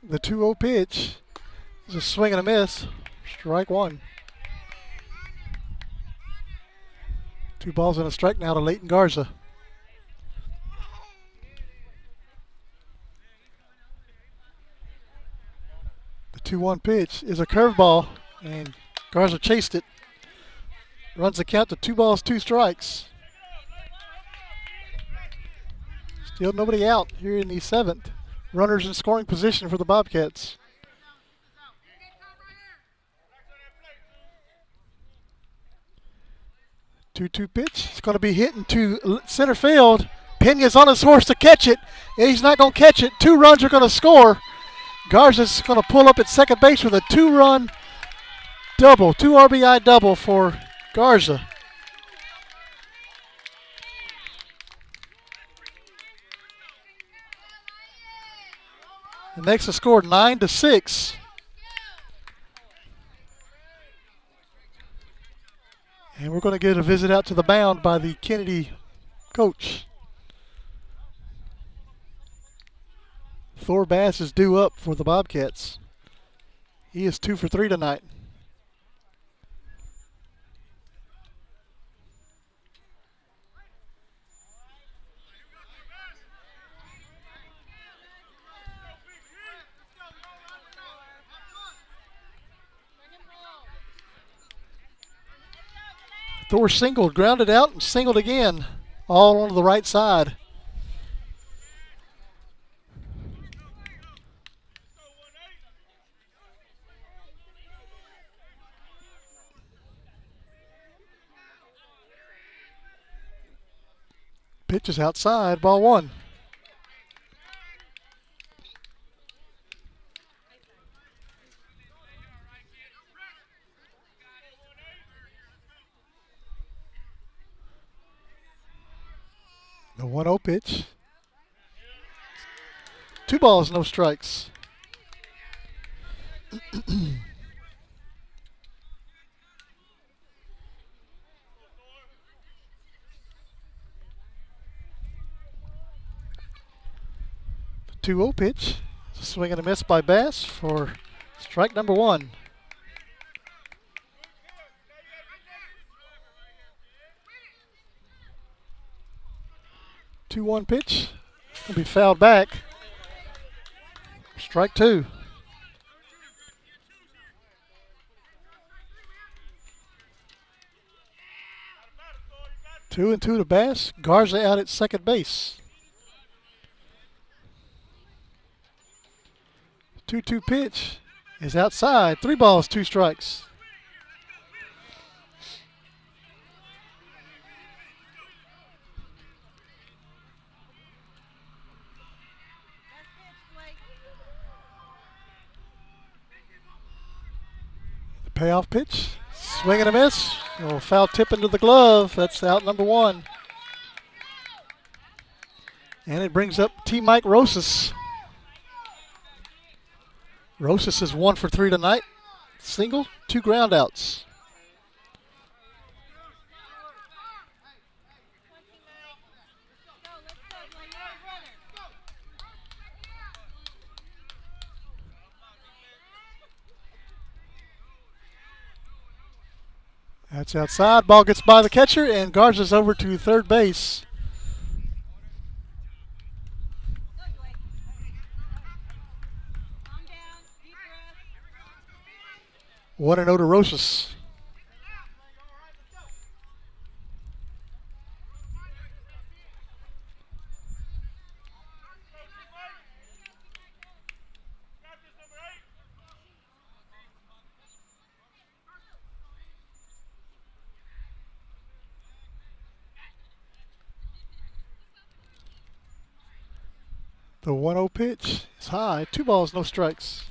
The 2-0 pitch is a swing and a miss. Strike 1. 2 balls and a strike now to Leighton Garza. The 2-1 pitch is a curveball, and Garza chased it. Runs the count to 2 balls, 2 strikes. Still nobody out here in the 7th. Runners in scoring position for the Bobcats. Two-two pitch. It's going to be hit into center field. Pena's on his horse to catch it. He's not going to catch it. 2 runs are going to score. Garza's going to pull up at second base with a 2-run double, 2 RBI double for Garza. It makes the score 9-6. And going to get a visit out to the mound by the Kenedy coach. Thor Bass is due up for the Bobcats. He is 2 for 3 tonight. Thor singled, grounded out, and singled again, all onto the right side. Pitch is outside, ball one. The 1-0 pitch. 2 balls, no strikes. The 2-0 pitch. Swing and a miss by Bass for strike number 1. The 2-1 pitch. Will be fouled back. Strike 2. Two and 2 to Bass. Garza out at second base. 2-2 pitch is outside. 3 balls, 2 strikes. The payoff pitch. Swing and a miss. A foul tip into the glove. That's out number 1. And it brings up T. Mike Rosas. Rosas is 1 for 3 tonight. Single, 2 groundouts. That's outside. Ball gets by the catcher, and Garza's over to third base. What an to Rosas. The 1-0 pitch is high. 2 balls, no strikes.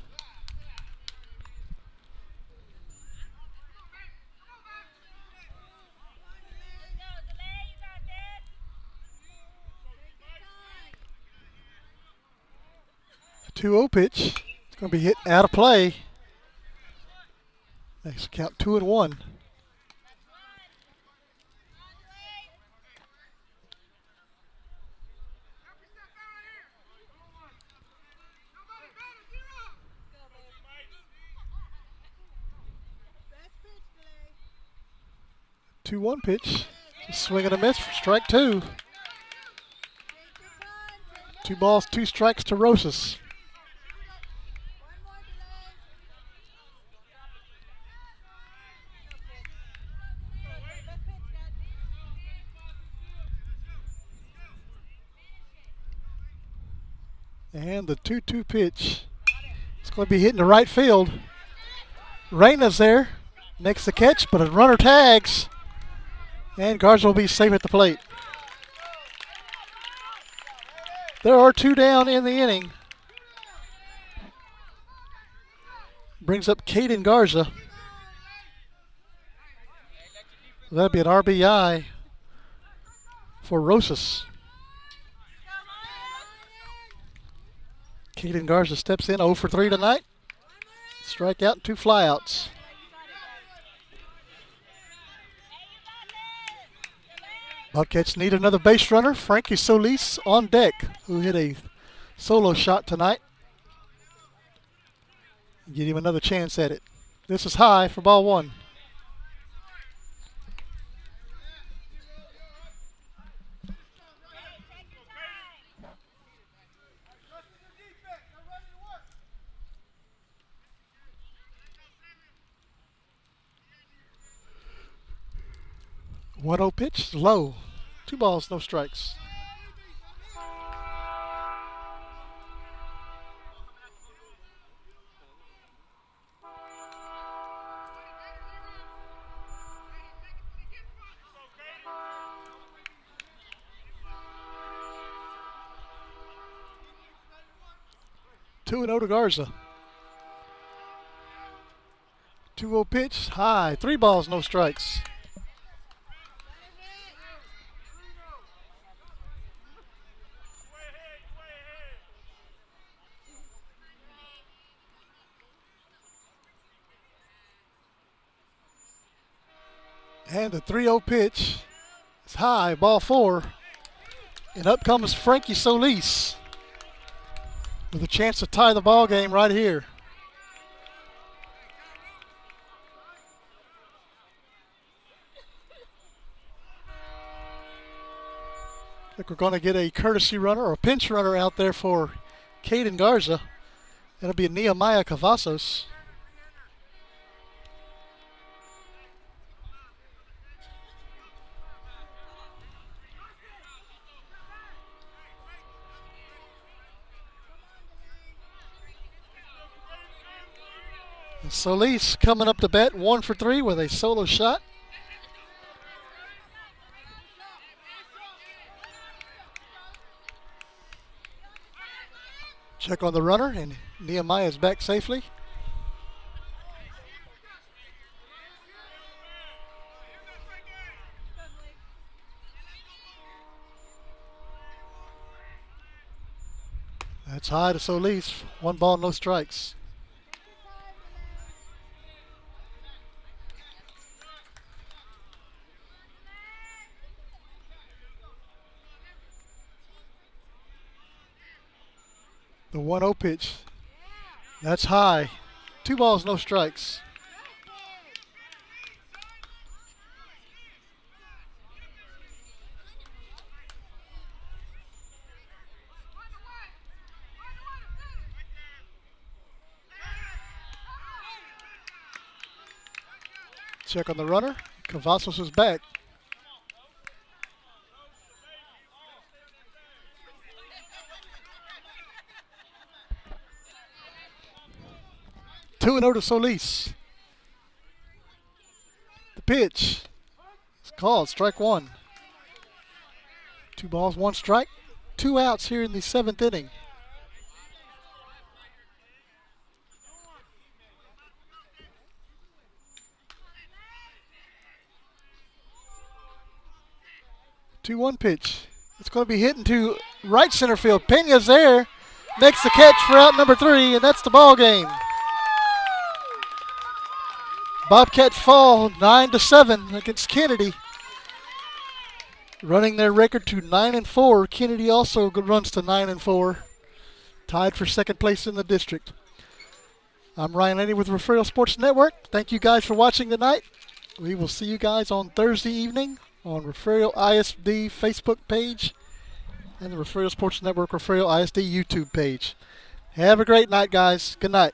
The 2-0 pitch. It's going to be hit out of play. Next count 2-1. The 2-1 pitch. Swing and a miss for strike 2. 2 balls, 2 strikes to Rosas. And the 2-2 pitch. It's going to be hitting the right field. Reyna's there. Makes the catch, but a runner tags. And Garza will be safe at the plate. There are 2 down in the inning. Brings up Caden Garza. That'd be an RBI for Rosas. Caden Garza steps in 0 for 3 tonight. Strikeout and 2 flyouts. Bobcats need another base runner. Frankie Solis on deck, who hit a solo shot tonight. Give him another chance at it. This is high for ball one. One 0 pitch, low. 2 balls, no strikes. Two and 0 to Garza. 2-0 pitch, high. 3 balls, no strikes. And the 3-0 pitch is high, ball 4. And up comes Frankie Solis with a chance to tie the ball game right here. I think we're going to get a courtesy runner or a pinch runner out there for Caden Garza. That'll be Nehemiah Cavazos. Solis coming up to bat, 1 for 3 with a solo shot. Check on the runner, and Nehemiah is back safely. That's high to Solis. 1 ball, no strikes. The 1-0 pitch. That's high. 2 balls, no strikes. Check on the runner. Cavazos is back. Two and 0 to Solis. The pitch is called strike 1. 2 balls, 1 strike. 2 outs here in the 7th inning. The 2-1 pitch. It's going to be hitting to right center field. Pena's there. Makes the catch for out number 3, and that's the ball game. Bobcats fall 9-7 against Kenedy, running their record to 9-4. Kenedy also runs to 9-4, tied for 2nd place in the district. I'm Ryan Laney with Refugio Sports Network. Thank you guys for watching tonight. We will see you guys on Thursday evening on Refugio ISD Facebook page and the Refugio Sports Network Refugio ISD YouTube page. Have a great night, guys. Good night.